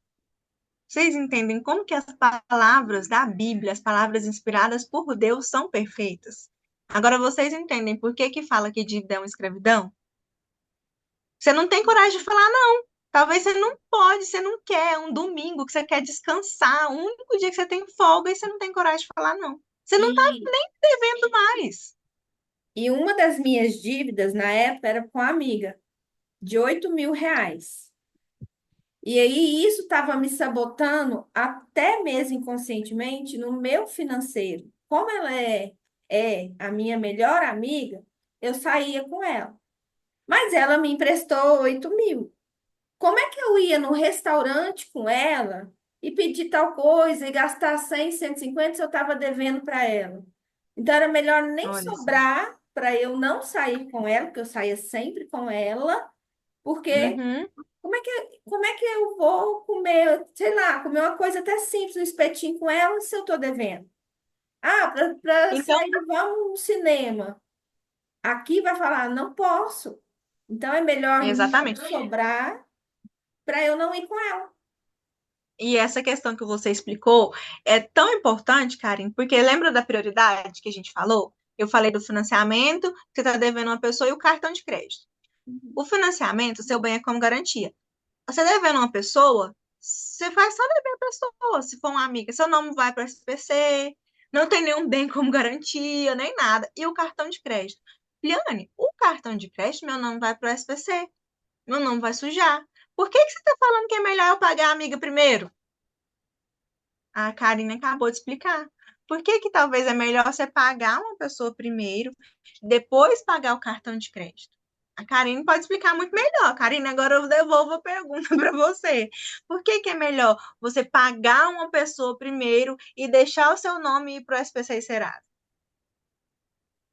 Vocês entendem como que as palavras da Bíblia, as palavras inspiradas por Deus, são perfeitas? Agora vocês entendem por que que fala que dívida é uma escravidão? Você não tem coragem de falar, não. Talvez você não pode, você não quer, é um domingo que você quer descansar, o único dia que você tem folga e você não tem coragem de falar, não. Você não está E, devendo mais. e uma das minhas dívidas na época era com a amiga, de R$ 8.000. E aí isso estava me sabotando até mesmo inconscientemente no meu financeiro. Como ela é a minha melhor amiga, eu saía com ela. Mas ela me emprestou 8.000. Como é que eu ia no restaurante com ela e pedir tal coisa e gastar 100, 150 se eu estava devendo para ela? Então era melhor nem Olha só. sobrar para eu não sair com ela, porque eu saía sempre com ela, porque Uhum, como é que eu vou comer, sei lá, comer uma coisa até simples, um espetinho com ela, se eu estou devendo? Ah, para então, sair, vamos no cinema. Aqui vai falar, não posso. Então é melhor não exatamente. sobrar para eu não ir com ela. E essa questão que você explicou é tão importante, Karen, porque lembra da prioridade que a gente falou? Eu falei do financiamento, que você está devendo uma pessoa, e o cartão de crédito. O financiamento, seu bem é como garantia. Você devendo uma pessoa, você faz só dever a pessoa. Se for uma amiga, seu nome vai para o SPC, não tem nenhum bem como garantia, nem nada. E o cartão de crédito? Liane, o cartão de crédito, meu nome vai para o SPC, meu nome vai sujar. Por que que você está falando que é melhor eu pagar a amiga primeiro? A Karine acabou de explicar. Por que que talvez é melhor você pagar uma pessoa primeiro, depois pagar o cartão de crédito? A Karine pode explicar muito melhor. Karine, agora eu devolvo a pergunta para você. Por que que é melhor você pagar uma pessoa primeiro e deixar o seu nome ir para o SPC Serasa?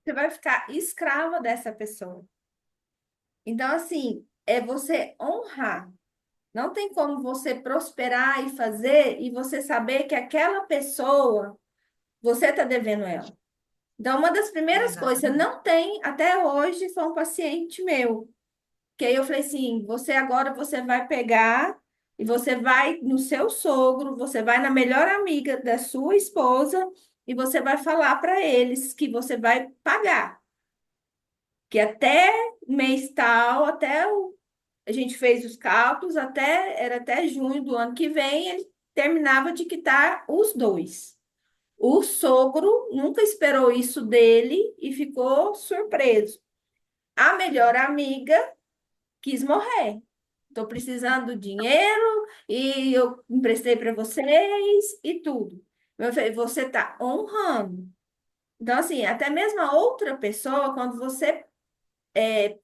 Você vai ficar escrava dessa pessoa. Então, assim, é você honrar. Não tem como você prosperar e fazer e você saber que aquela pessoa, você está devendo ela. Então, uma das primeiras coisas, você Exatamente. não tem, até hoje, foi um paciente meu. Que aí eu falei assim, você agora você vai pegar e você vai no seu sogro, você vai na melhor amiga da sua esposa e você vai falar para eles que você vai pagar. Que até mês tal, a gente fez os cálculos, era até junho do ano que vem, ele terminava de quitar os dois. O sogro nunca esperou isso dele e ficou surpreso. A melhor amiga quis morrer. Estou precisando do dinheiro e eu emprestei para vocês e tudo. Eu falei, você está honrando. Então, assim, até mesmo a outra pessoa, quando você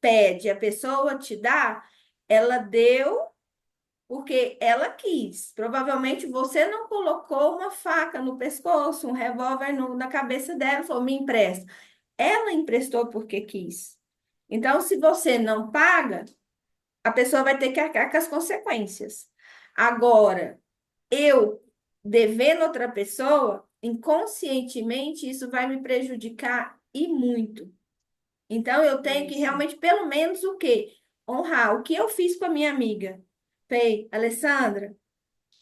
pede, a pessoa te dá, ela deu porque ela quis. Provavelmente você não colocou uma faca no pescoço, um revólver na cabeça dela, e falou, me empresta. Ela emprestou porque quis. Então, se você não paga, a pessoa vai ter que arcar com as consequências. Agora, eu devendo outra pessoa, inconscientemente, isso vai me prejudicar e muito. Então, eu tenho que Isso. realmente, pelo menos, o quê? Honrar o que eu fiz com a minha amiga. Fei, Alessandra,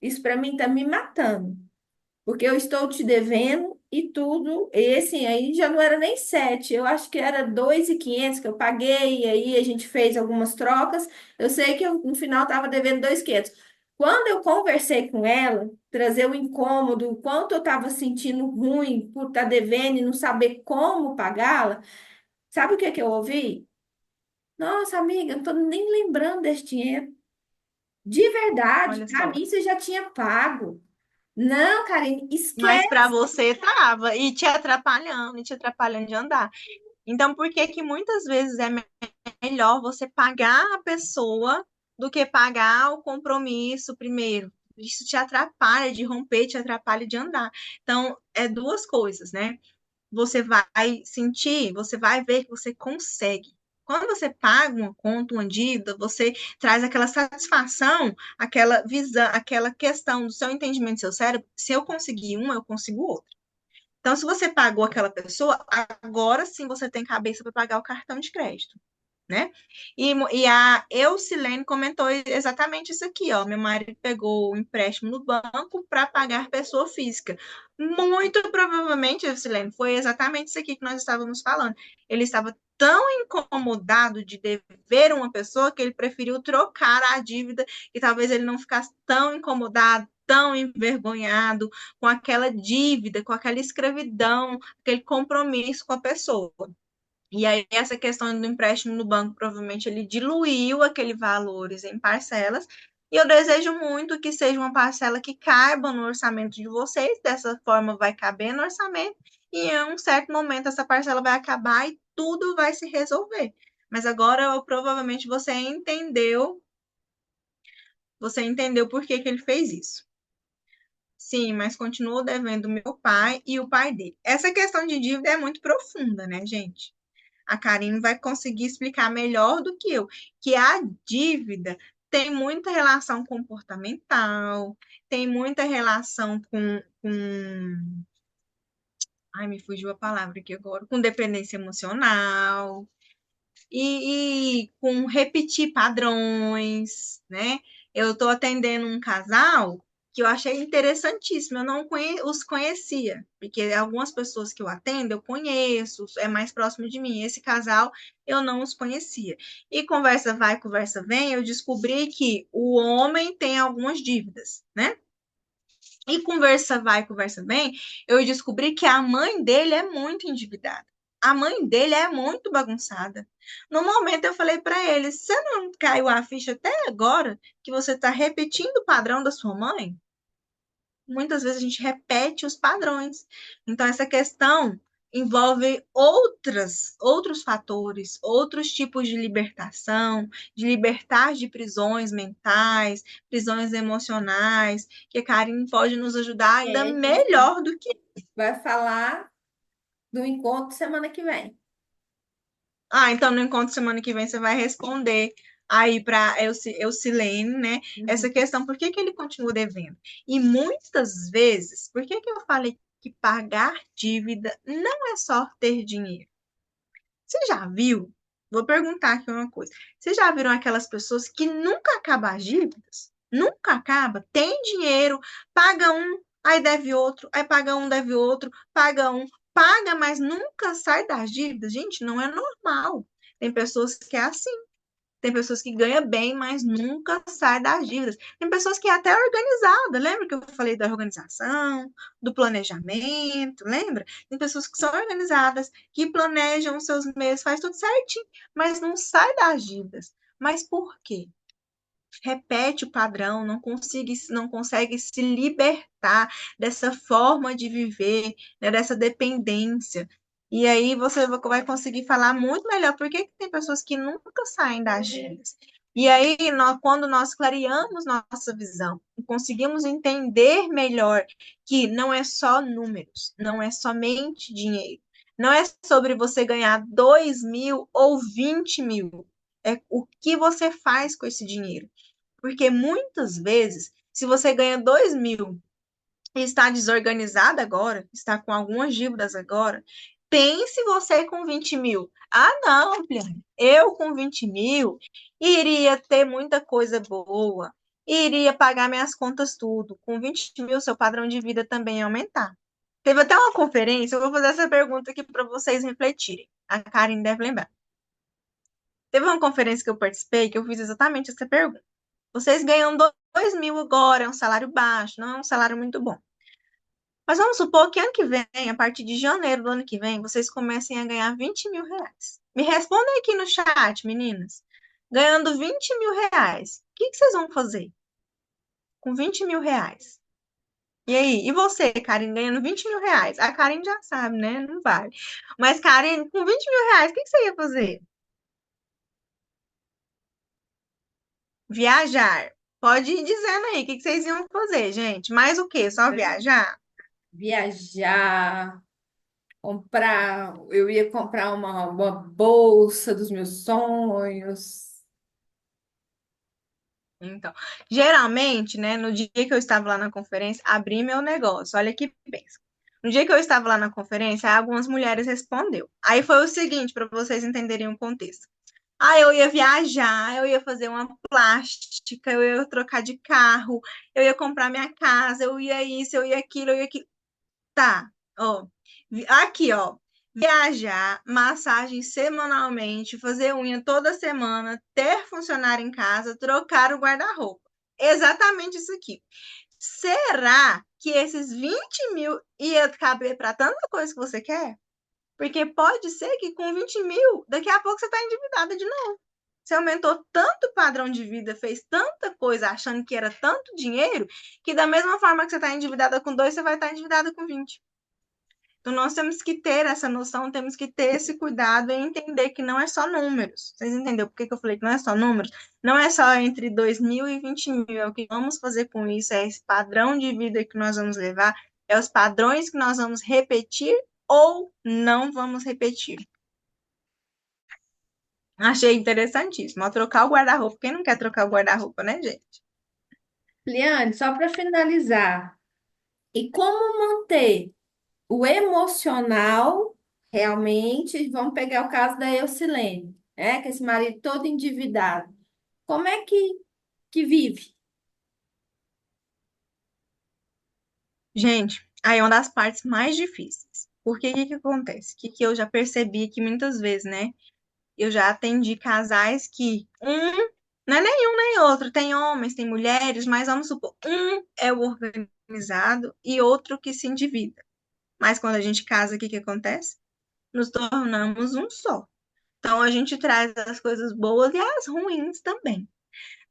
isso para mim está me matando, porque eu estou te devendo e tudo. E assim, aí já não era nem 7, eu acho que era 2.500 que eu paguei, e aí a gente fez algumas trocas. Eu sei que eu, no final estava devendo 2.500. Quando eu conversei com ela, trazer o incômodo, o quanto eu estava sentindo ruim por estar devendo e não saber como pagá-la, sabe o que que eu ouvi? Nossa, amiga, eu não estou nem lembrando desse dinheiro. De verdade, Olha para só. mim você já tinha pago. Não, Karine, Mas para esquece. você tava e te atrapalhando de andar. Então, por que que muitas vezes é melhor você pagar a pessoa do que pagar o compromisso primeiro? Isso te atrapalha de romper, te atrapalha de andar. Então, é duas coisas, né? Você vai sentir, você vai ver que você consegue. Quando você paga uma conta, uma dívida, você traz aquela satisfação, aquela visão, aquela questão do seu entendimento do seu cérebro. Se eu conseguir uma, eu consigo outra. Então, se você pagou aquela pessoa, agora sim você tem cabeça para pagar o cartão de crédito, né? E a Eucilene comentou exatamente isso aqui, ó. Meu marido pegou o empréstimo no banco para pagar pessoa física. Muito provavelmente, Eucilene, foi exatamente isso aqui que nós estávamos falando. Ele estava tão incomodado de dever uma pessoa que ele preferiu trocar a dívida e talvez ele não ficasse tão incomodado, tão envergonhado com aquela dívida, com aquela escravidão, aquele compromisso com a pessoa. E aí, essa questão do empréstimo no banco, provavelmente ele diluiu aqueles valores em parcelas. E eu desejo muito que seja uma parcela que caiba no orçamento de vocês. Dessa forma, vai caber no orçamento. E em um certo momento, essa parcela vai acabar e tudo vai se resolver. Mas agora, provavelmente, você entendeu por que que ele fez isso. Sim, mas continuo devendo meu pai e o pai dele. Essa questão de dívida é muito profunda, né, gente? A Karine vai conseguir explicar melhor do que eu, que a dívida tem muita relação comportamental, tem muita relação ai, me fugiu a palavra aqui agora, com dependência emocional e com repetir padrões, né? Eu estou atendendo um casal que eu achei interessantíssimo, eu não os conhecia, porque algumas pessoas que eu atendo eu conheço, é mais próximo de mim. Esse casal eu não os conhecia. E conversa vai, conversa vem, eu descobri que o homem tem algumas dívidas, né? E conversa vai, conversa vem, eu descobri que a mãe dele é muito endividada. A mãe dele é muito bagunçada. No momento eu falei para ele: você não caiu a ficha até agora que você está repetindo o padrão da sua mãe? Muitas vezes a gente repete os padrões. Então, essa questão envolve outros fatores, outros tipos de libertação, de libertar de prisões mentais, prisões emocionais, que a Karine pode nos ajudar ainda A gente melhor do que. vai falar do encontro semana que vem. Ah, então no encontro semana que vem você vai responder aí para Eucilene, né? Essa Uhum. questão, por que que ele continua devendo? E muitas vezes, por que que eu falei que pagar dívida não é só ter dinheiro? Você já viu? Vou perguntar aqui uma coisa. Vocês já viram aquelas pessoas que nunca acabam as dívidas? Nunca acaba. Tem dinheiro, paga um, aí deve outro, aí paga um, deve outro, paga um, paga, mas nunca sai das dívidas. Gente, não é normal. Tem pessoas que é assim. Tem pessoas que ganham bem, mas nunca sai das dívidas. Tem pessoas que é até organizada. Lembra que eu falei da organização, do planejamento? Lembra? Tem pessoas que são organizadas, que planejam os seus meses, faz tudo certinho, mas não sai das dívidas. Mas por quê? Repete o padrão, não consegue se libertar dessa forma de viver, né, dessa dependência. E aí você vai conseguir falar muito melhor por que que tem pessoas que nunca saem das dívidas. E aí, quando nós clareamos nossa visão, conseguimos entender melhor que não é só números, não é somente dinheiro, não é sobre você ganhar 2.000 ou 20.000, é o que você faz com esse dinheiro. Porque muitas vezes, se você ganha 2.000 e está desorganizada agora, está com algumas dívidas agora, pense você com 20.000. Ah, não, Piane, eu com 20.000 iria ter muita coisa boa, iria pagar minhas contas tudo. Com 20.000, seu padrão de vida também ia aumentar. Teve até uma conferência, eu vou fazer essa pergunta aqui para vocês refletirem. A Karen deve lembrar. Teve uma conferência que eu participei que eu fiz exatamente essa pergunta. Vocês ganham 2.000 agora, é um salário baixo, não é um salário muito bom. Mas vamos supor que ano que vem, a partir de janeiro do ano que vem, vocês comecem a ganhar 20.000 reais. Me respondem aqui no chat, meninas. Ganhando 20.000 reais, o que que vocês vão fazer com 20.000 reais? E aí? E você, Karine, ganhando 20 mil reais? A Karine já sabe, né? Não vale. Mas, Karine, com 20 mil reais, o que que você ia fazer? Viajar. Pode ir dizendo aí, o que que vocês iam fazer, gente? Mais o quê? Só viajar? Viajar, comprar, eu ia comprar uma bolsa dos meus sonhos. Então, geralmente, né, no dia que eu estava lá na conferência, abri meu negócio. Olha que pensa. No dia que eu estava lá na conferência, algumas mulheres respondeu. Aí foi o seguinte, para vocês entenderem o contexto. Ah, eu ia viajar, eu ia fazer uma plástica, eu ia trocar de carro, eu ia comprar minha casa, eu ia isso, eu ia aquilo, eu ia aquilo. Tá, ó. Aqui, ó. Viajar, massagem semanalmente, fazer unha toda semana, ter funcionário em casa, trocar o guarda-roupa. Exatamente isso aqui. Será que esses 20 mil ia caber para tanta coisa que você quer? Porque pode ser que com 20 mil, daqui a pouco você está endividada de novo. Você aumentou tanto o padrão de vida, fez tanta coisa achando que era tanto dinheiro, que da mesma forma que você está endividada com 2, você vai estar endividada com 20. Então, nós temos que ter essa noção, temos que ter esse cuidado e entender que não é só números. Vocês entenderam por que que eu falei que não é só números? Não é só entre 2 mil e 20 mil. É o que vamos fazer com isso, é esse padrão de vida que nós vamos levar, é os padrões que nós vamos repetir ou não vamos repetir. Achei interessantíssimo. Ao trocar o guarda-roupa. Quem não quer trocar o guarda-roupa, né, gente? Liane, só para finalizar, e como manter o emocional realmente? Vamos pegar o caso da Eucilene, que esse marido todo endividado. Como é que vive? Gente, aí é uma das partes mais difíceis. Porque o que que acontece? Que eu já percebi que muitas vezes, né? Eu já atendi casais que não é nenhum nem outro, tem homens, tem mulheres, mas vamos supor, um é o organizado e outro que se endivida. Mas quando a gente casa, o que que acontece? Nos tornamos um só. Então a gente traz as coisas boas e as ruins também.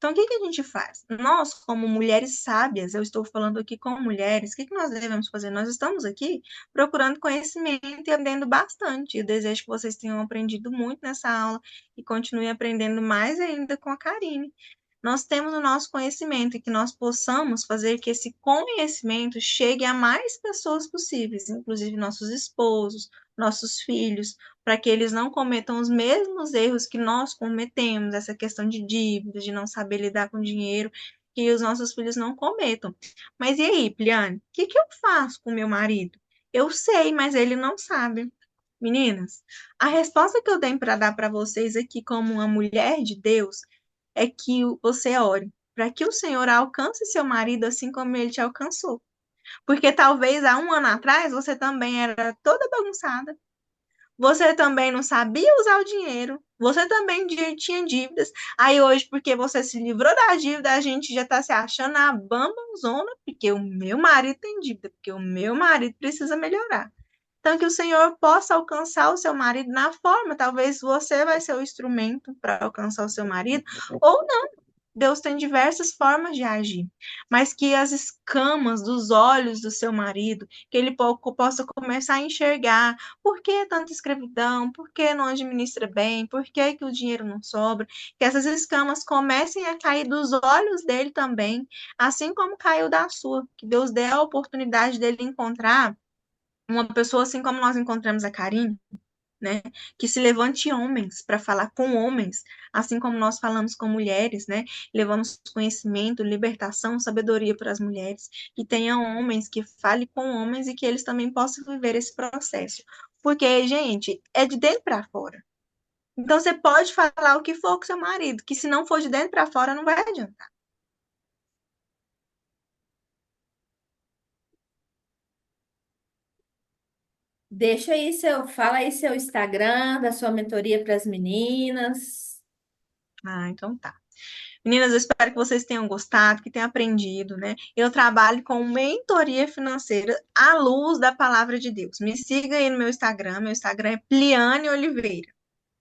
Então, o que que a gente faz? Nós, como mulheres sábias, eu estou falando aqui como mulheres, o que que nós devemos fazer? Nós estamos aqui procurando conhecimento e aprendendo bastante. Eu desejo que vocês tenham aprendido muito nessa aula e continuem aprendendo mais ainda com a Karine. Nós temos o nosso conhecimento e que nós possamos fazer que esse conhecimento chegue a mais pessoas possíveis, inclusive nossos esposos, nossos filhos, para que eles não cometam os mesmos erros que nós cometemos, essa questão de dívidas, de não saber lidar com dinheiro, que os nossos filhos não cometam. Mas e aí, Pliane, o que que eu faço com meu marido? Eu sei, mas ele não sabe. Meninas, a resposta que eu tenho para dar para vocês aqui, como uma mulher de Deus, é que você ore para que o Senhor alcance seu marido assim como ele te alcançou. Porque talvez há um ano atrás você também era toda bagunçada, você também não sabia usar o dinheiro, você também tinha dívidas. Aí hoje, porque você se livrou da dívida, a gente já está se achando a bambãozona, porque o meu marido tem dívida, porque o meu marido precisa melhorar. Então, que o Senhor possa alcançar o seu marido na forma, talvez você vai ser o instrumento para alcançar o seu marido, ou não. Deus tem diversas formas de agir, mas que as escamas dos olhos do seu marido, que ele possa começar a enxergar por que tanta escravidão, por que não administra bem, por que, que o dinheiro não sobra, que essas escamas comecem a cair dos olhos dele também, assim como caiu da sua, que Deus dê a oportunidade dele encontrar uma pessoa assim como nós encontramos a Karine, né? Que se levante homens para falar com homens, assim como nós falamos com mulheres, né? Levamos conhecimento, libertação, sabedoria para as mulheres, que tenham homens que fale com homens e que eles também possam viver esse processo. Porque, gente, é de dentro para fora. Então você pode falar o que for com seu marido, que se não for de dentro para fora não vai adiantar. Fala aí seu Instagram, da sua mentoria para as meninas. Ah, então tá. Meninas, eu espero que vocês tenham gostado, que tenham aprendido, né? Eu trabalho com mentoria financeira à luz da palavra de Deus. Me siga aí no meu Instagram é Pliane Oliveira.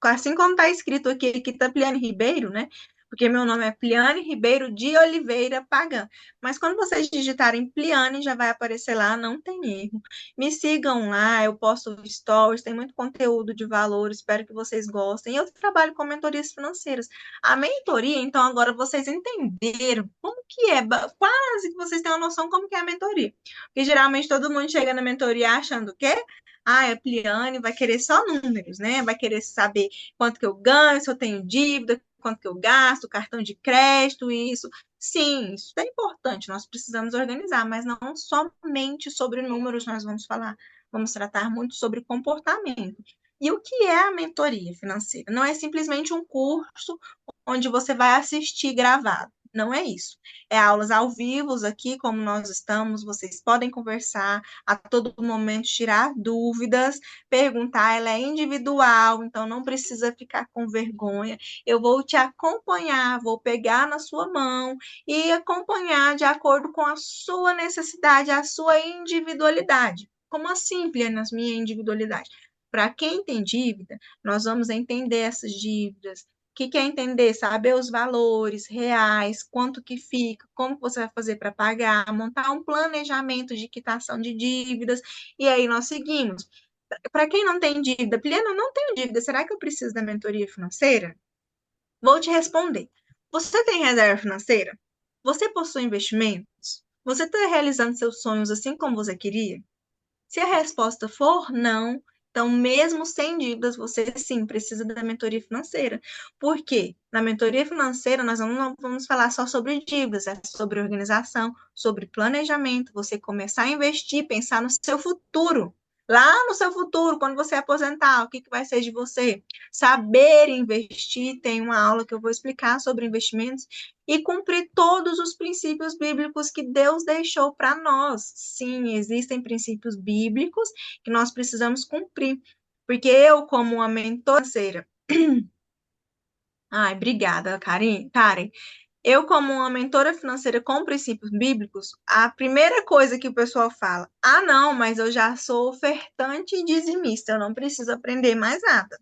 Assim como está escrito aqui, que tá Pliane Ribeiro, né? porque meu nome é Pliane Ribeiro de Oliveira Pagan. Mas quando vocês digitarem Pliane, já vai aparecer lá, não tem erro. Me sigam lá, eu posto stories, tem muito conteúdo de valor, espero que vocês gostem. Eu trabalho com mentorias financeiras. A mentoria, então, agora vocês entenderam como que é, quase que vocês têm uma noção como que é a mentoria. Porque geralmente todo mundo chega na mentoria achando que a Pliane vai querer só números, né? Vai querer saber quanto que eu ganho, se eu tenho dívida, quanto que eu gasto, cartão de crédito, isso. Sim, isso é importante, nós precisamos organizar, mas não somente sobre números nós vamos falar, vamos tratar muito sobre comportamento. E o que é a mentoria financeira? Não é simplesmente um curso onde você vai assistir gravado. Não é isso. É aulas ao vivo aqui, como nós estamos, vocês podem conversar a todo momento, tirar dúvidas, perguntar, ela é individual, então não precisa ficar com vergonha. Eu vou te acompanhar, vou pegar na sua mão e acompanhar de acordo com a sua necessidade, a sua individualidade. Como assim, Pliana, a minha individualidade? Para quem tem dívida, nós vamos entender essas dívidas. O que é entender? Saber os valores reais, quanto que fica, como você vai fazer para pagar, montar um planejamento de quitação de dívidas, e aí nós seguimos. Para quem não tem dívida, Pliana, não tenho dívida, será que eu preciso da mentoria financeira? Vou te responder. Você tem reserva financeira? Você possui investimentos? Você está realizando seus sonhos assim como você queria? Se a resposta for não, então, mesmo sem dívidas, você sim precisa da mentoria financeira. Por quê? Na mentoria financeira, nós não vamos falar só sobre dívidas, é sobre organização, sobre planejamento, você começar a investir, pensar no seu futuro. Lá no seu futuro, quando você aposentar, o que vai ser de você? Saber investir, tem uma aula que eu vou explicar sobre investimentos e cumprir todos os princípios bíblicos que Deus deixou para nós. Sim, existem princípios bíblicos que nós precisamos cumprir. Porque eu, como uma mentora financeira, ai, obrigada, Karen. Eu, como uma mentora financeira com princípios bíblicos, a primeira coisa que o pessoal fala, não, mas eu já sou ofertante e dizimista, eu não preciso aprender mais nada.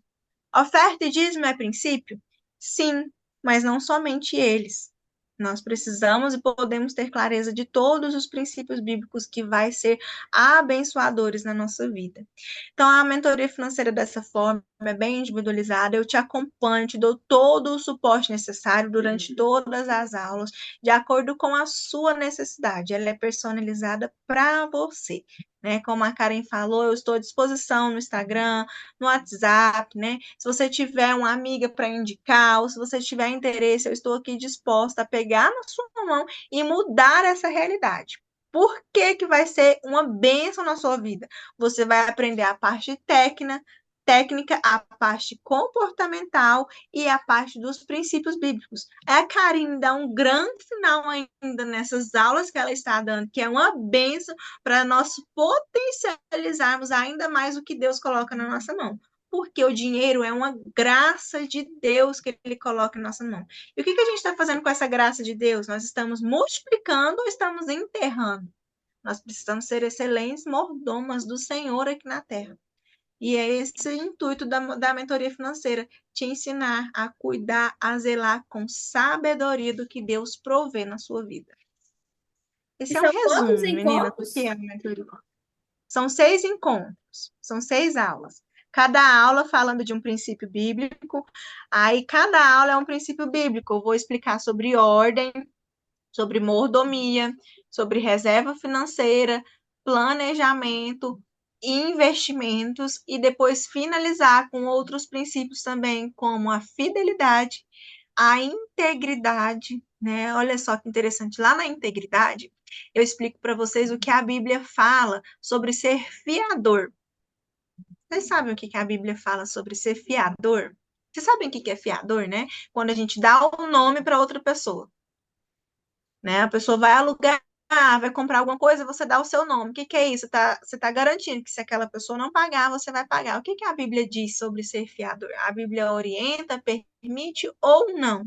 Oferta e dízimo é princípio? Sim, mas não somente eles. Nós precisamos e podemos ter clareza de todos os princípios bíblicos que vai ser abençoadores na nossa vida. Então, a mentoria financeira dessa forma é bem individualizada, eu te acompanho, te dou todo o suporte necessário durante todas as aulas, de acordo com a sua necessidade. Ela é personalizada para você. Né? Como a Karen falou, eu estou à disposição no Instagram, no WhatsApp, né? Se você tiver uma amiga para indicar, ou se você tiver interesse, eu estou aqui disposta a pegar na sua mão e mudar essa realidade. Por que que vai ser uma bênção na sua vida? Você vai aprender a parte técnica, a parte comportamental e a parte dos princípios bíblicos. A Karine dá um grande final ainda nessas aulas que ela está dando, que é uma bênção para nós potencializarmos ainda mais o que Deus coloca na nossa mão. Porque o dinheiro é uma graça de Deus que Ele coloca em nossa mão. E o que a gente está fazendo com essa graça de Deus? Nós estamos multiplicando ou estamos enterrando? Nós precisamos ser excelentes mordomas do Senhor aqui na terra. E é esse o intuito da mentoria financeira, te ensinar a cuidar, a zelar com sabedoria do que Deus provê na sua vida. E Esse é um são quantos resumo, menina, do que encontros? é a mentoria. São 6 encontros, são 6 aulas. Cada aula falando de um princípio bíblico, aí cada aula é um princípio bíblico. Eu vou explicar sobre ordem, sobre mordomia, sobre reserva financeira, planejamento, investimentos e depois finalizar com outros princípios também, como a fidelidade, a integridade, né? Olha só que interessante, lá na integridade, eu explico para vocês o que a Bíblia fala sobre ser fiador. Vocês sabem o que a Bíblia fala sobre ser fiador? Vocês sabem o que é fiador, né? Quando a gente dá o nome para outra pessoa, né? A pessoa vai alugar, vai comprar alguma coisa, você dá o seu nome. O que é isso? Você tá garantindo que se aquela pessoa não pagar, você vai pagar. O que a Bíblia diz sobre ser fiador? A Bíblia orienta, permite ou não?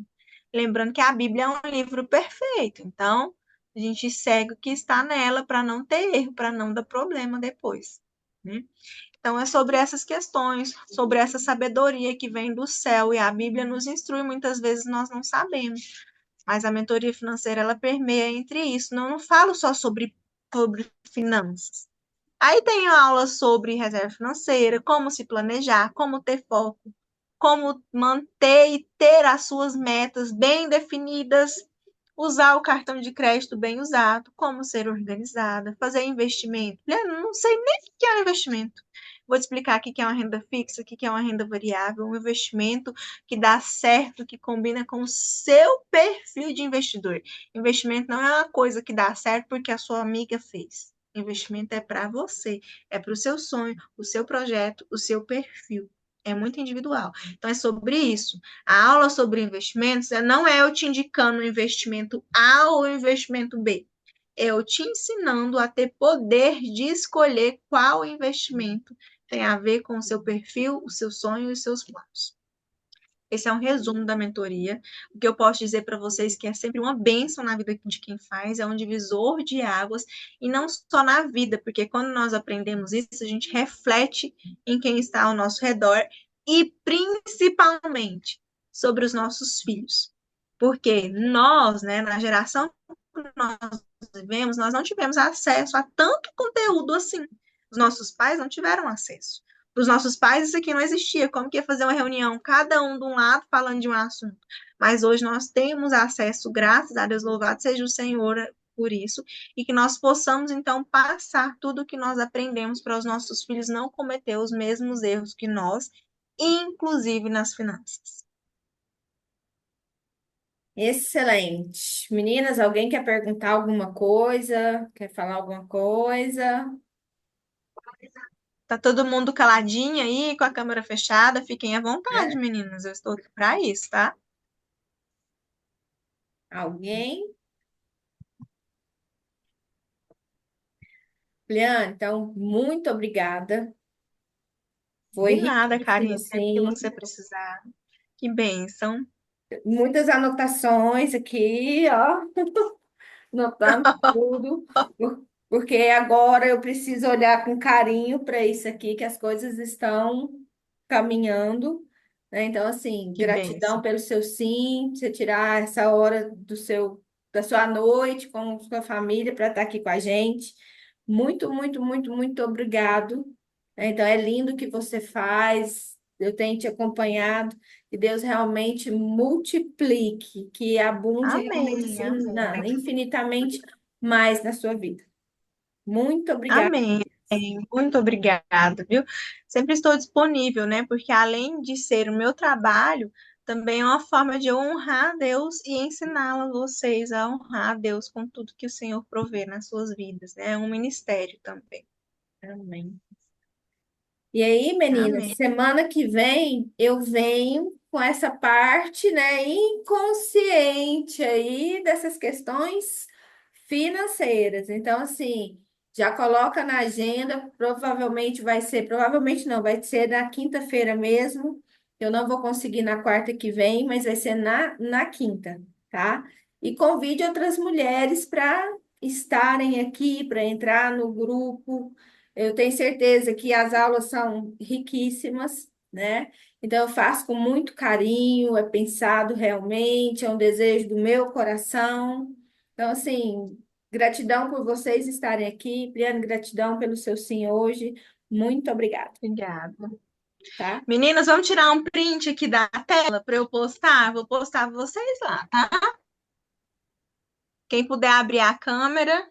Lembrando que a Bíblia é um livro perfeito, então a gente segue o que está nela para não ter erro, para não dar problema depois. né? Então, é sobre essas questões, sobre essa sabedoria que vem do céu, e a Bíblia nos instrui, muitas vezes nós não sabemos, mas a mentoria financeira, ela permeia entre isso. Não falo só sobre finanças. Aí tem aula sobre reserva financeira, como se planejar, como ter foco, como manter e ter as suas metas bem definidas, usar o cartão de crédito bem usado, como ser organizada, fazer investimento. Eu não sei nem o que é um investimento. Vou te explicar o que é uma renda fixa, o que é uma renda variável, um investimento que dá certo, que combina com o seu perfil de investidor. Investimento não é uma coisa que dá certo porque a sua amiga fez. Investimento é para você, é para o seu sonho, o seu projeto, o seu perfil. É muito individual. Então, é sobre isso. A aula sobre investimentos não é eu te indicando o investimento A ou o investimento B. É eu te ensinando a ter poder de escolher qual investimento tem a ver com o seu perfil, o seu sonho e os seus planos. Esse é um resumo da mentoria. O que eu posso dizer para vocês que é sempre uma bênção na vida de quem faz, é um divisor de águas, e não só na vida, porque quando nós aprendemos isso, a gente reflete em quem está ao nosso redor e principalmente sobre os nossos filhos. Porque nós, né, na geração que nós vivemos, nós não tivemos acesso a tanto conteúdo assim. Os nossos pais não tiveram acesso. Para os nossos pais, isso aqui não existia. Como que ia fazer uma reunião, cada um de um lado falando de um assunto? Mas hoje nós temos acesso, graças a Deus, louvado seja o Senhor por isso, e que nós possamos, então, passar tudo o que nós aprendemos para os nossos filhos não cometer os mesmos erros que nós, inclusive nas finanças. Excelente. Meninas, alguém quer perguntar alguma coisa? Quer falar alguma coisa? Tá todo mundo caladinho aí, com a câmera fechada? Fiquem à vontade, meninas. Eu estou aqui para isso, tá? Alguém? Liane, então, muito obrigada. Foi De nada, riquíssimo, Karine. Sempre que assim. você precisar. Que bênção. Muitas anotações aqui, ó, anotando tudo, porque agora eu preciso olhar com carinho para isso aqui, que as coisas estão caminhando, né? Então, assim, Que gratidão bênção. pelo seu sim, você tirar essa hora da sua noite com sua família para estar aqui com a gente. Muito, muito, muito, muito obrigado. Então, é lindo o que você faz. Eu tenho te acompanhado. Que Deus realmente multiplique, que abunde realmente Amém, assim, amém. infinitamente mais na sua vida. Muito obrigada. Amém. Muito obrigada, viu? Sempre estou disponível, né? Porque além de ser o meu trabalho, também é uma forma de eu honrar a Deus e ensiná-la a vocês a honrar a Deus com tudo que o Senhor provê nas suas vidas, né? É um ministério também. Amém. E aí, meninas, Amém. semana que vem eu venho com essa parte, né, inconsciente aí dessas questões financeiras. Então, assim, já coloca na agenda, provavelmente não, vai ser na quinta-feira mesmo. Eu não vou conseguir na quarta que vem, mas vai ser na quinta, tá? E convide outras mulheres para estarem aqui, para entrar no grupo. Eu tenho certeza que as aulas são riquíssimas, né? Então, eu faço com muito carinho, é pensado realmente, é um desejo do meu coração. Então, assim, gratidão por vocês estarem aqui. Briana, gratidão pelo seu sim hoje. Muito obrigada, Obrigada. tá? Meninas, vamos tirar um print aqui da tela para eu postar? Vou postar vocês lá, tá? Quem puder abrir a câmera,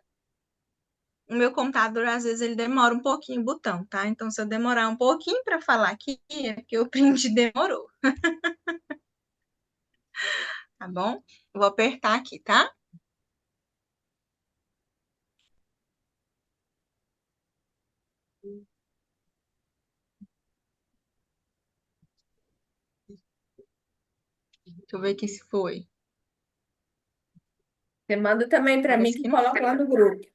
o meu computador, às vezes, ele demora um pouquinho o botão, tá? Então, se eu demorar um pouquinho para falar aqui, é porque o print demorou, tá bom? Eu vou apertar aqui, tá? Deixa eu ver aqui se foi. Você manda também para mim Parece que que não coloca foi. lá no grupo.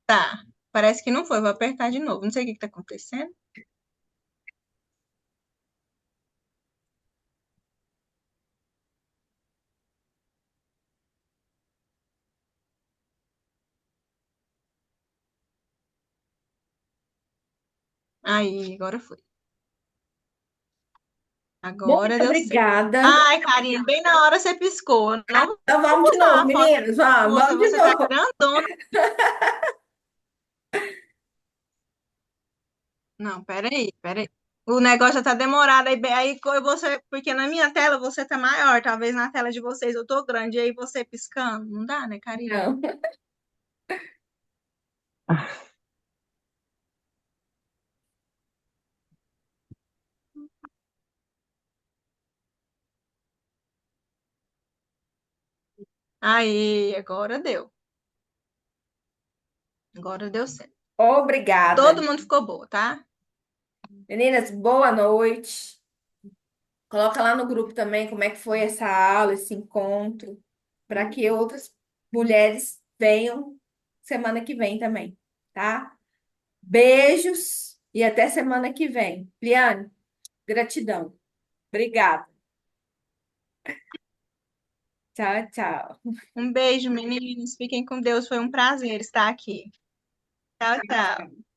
Tá. Parece que não foi. Vou apertar de novo. Não sei o que que tá acontecendo. Aí, agora foi. Muito Agora deu certo. obrigada. Ai, Karina, bem na hora você piscou. Não vou Então vamos de postar novo, uma foto meninas. Vamos, com você, vamos de você tá novo. grandona. Não, peraí, peraí. O negócio já tá demorado, você, porque na minha tela você tá maior, talvez na tela de vocês eu tô grande, e aí você piscando, não dá, né, Karina? Não. Aí, agora deu certo. Obrigada. Todo mundo ficou boa, tá? Meninas, boa noite. Coloca lá no grupo também como é que foi essa aula, esse encontro, para que outras mulheres venham semana que vem também, tá? Beijos e até semana que vem. Liane, gratidão. Obrigada. Tchau, tchau. Um beijo, meninos, fiquem com Deus, foi um prazer estar aqui. Tchau, tchau.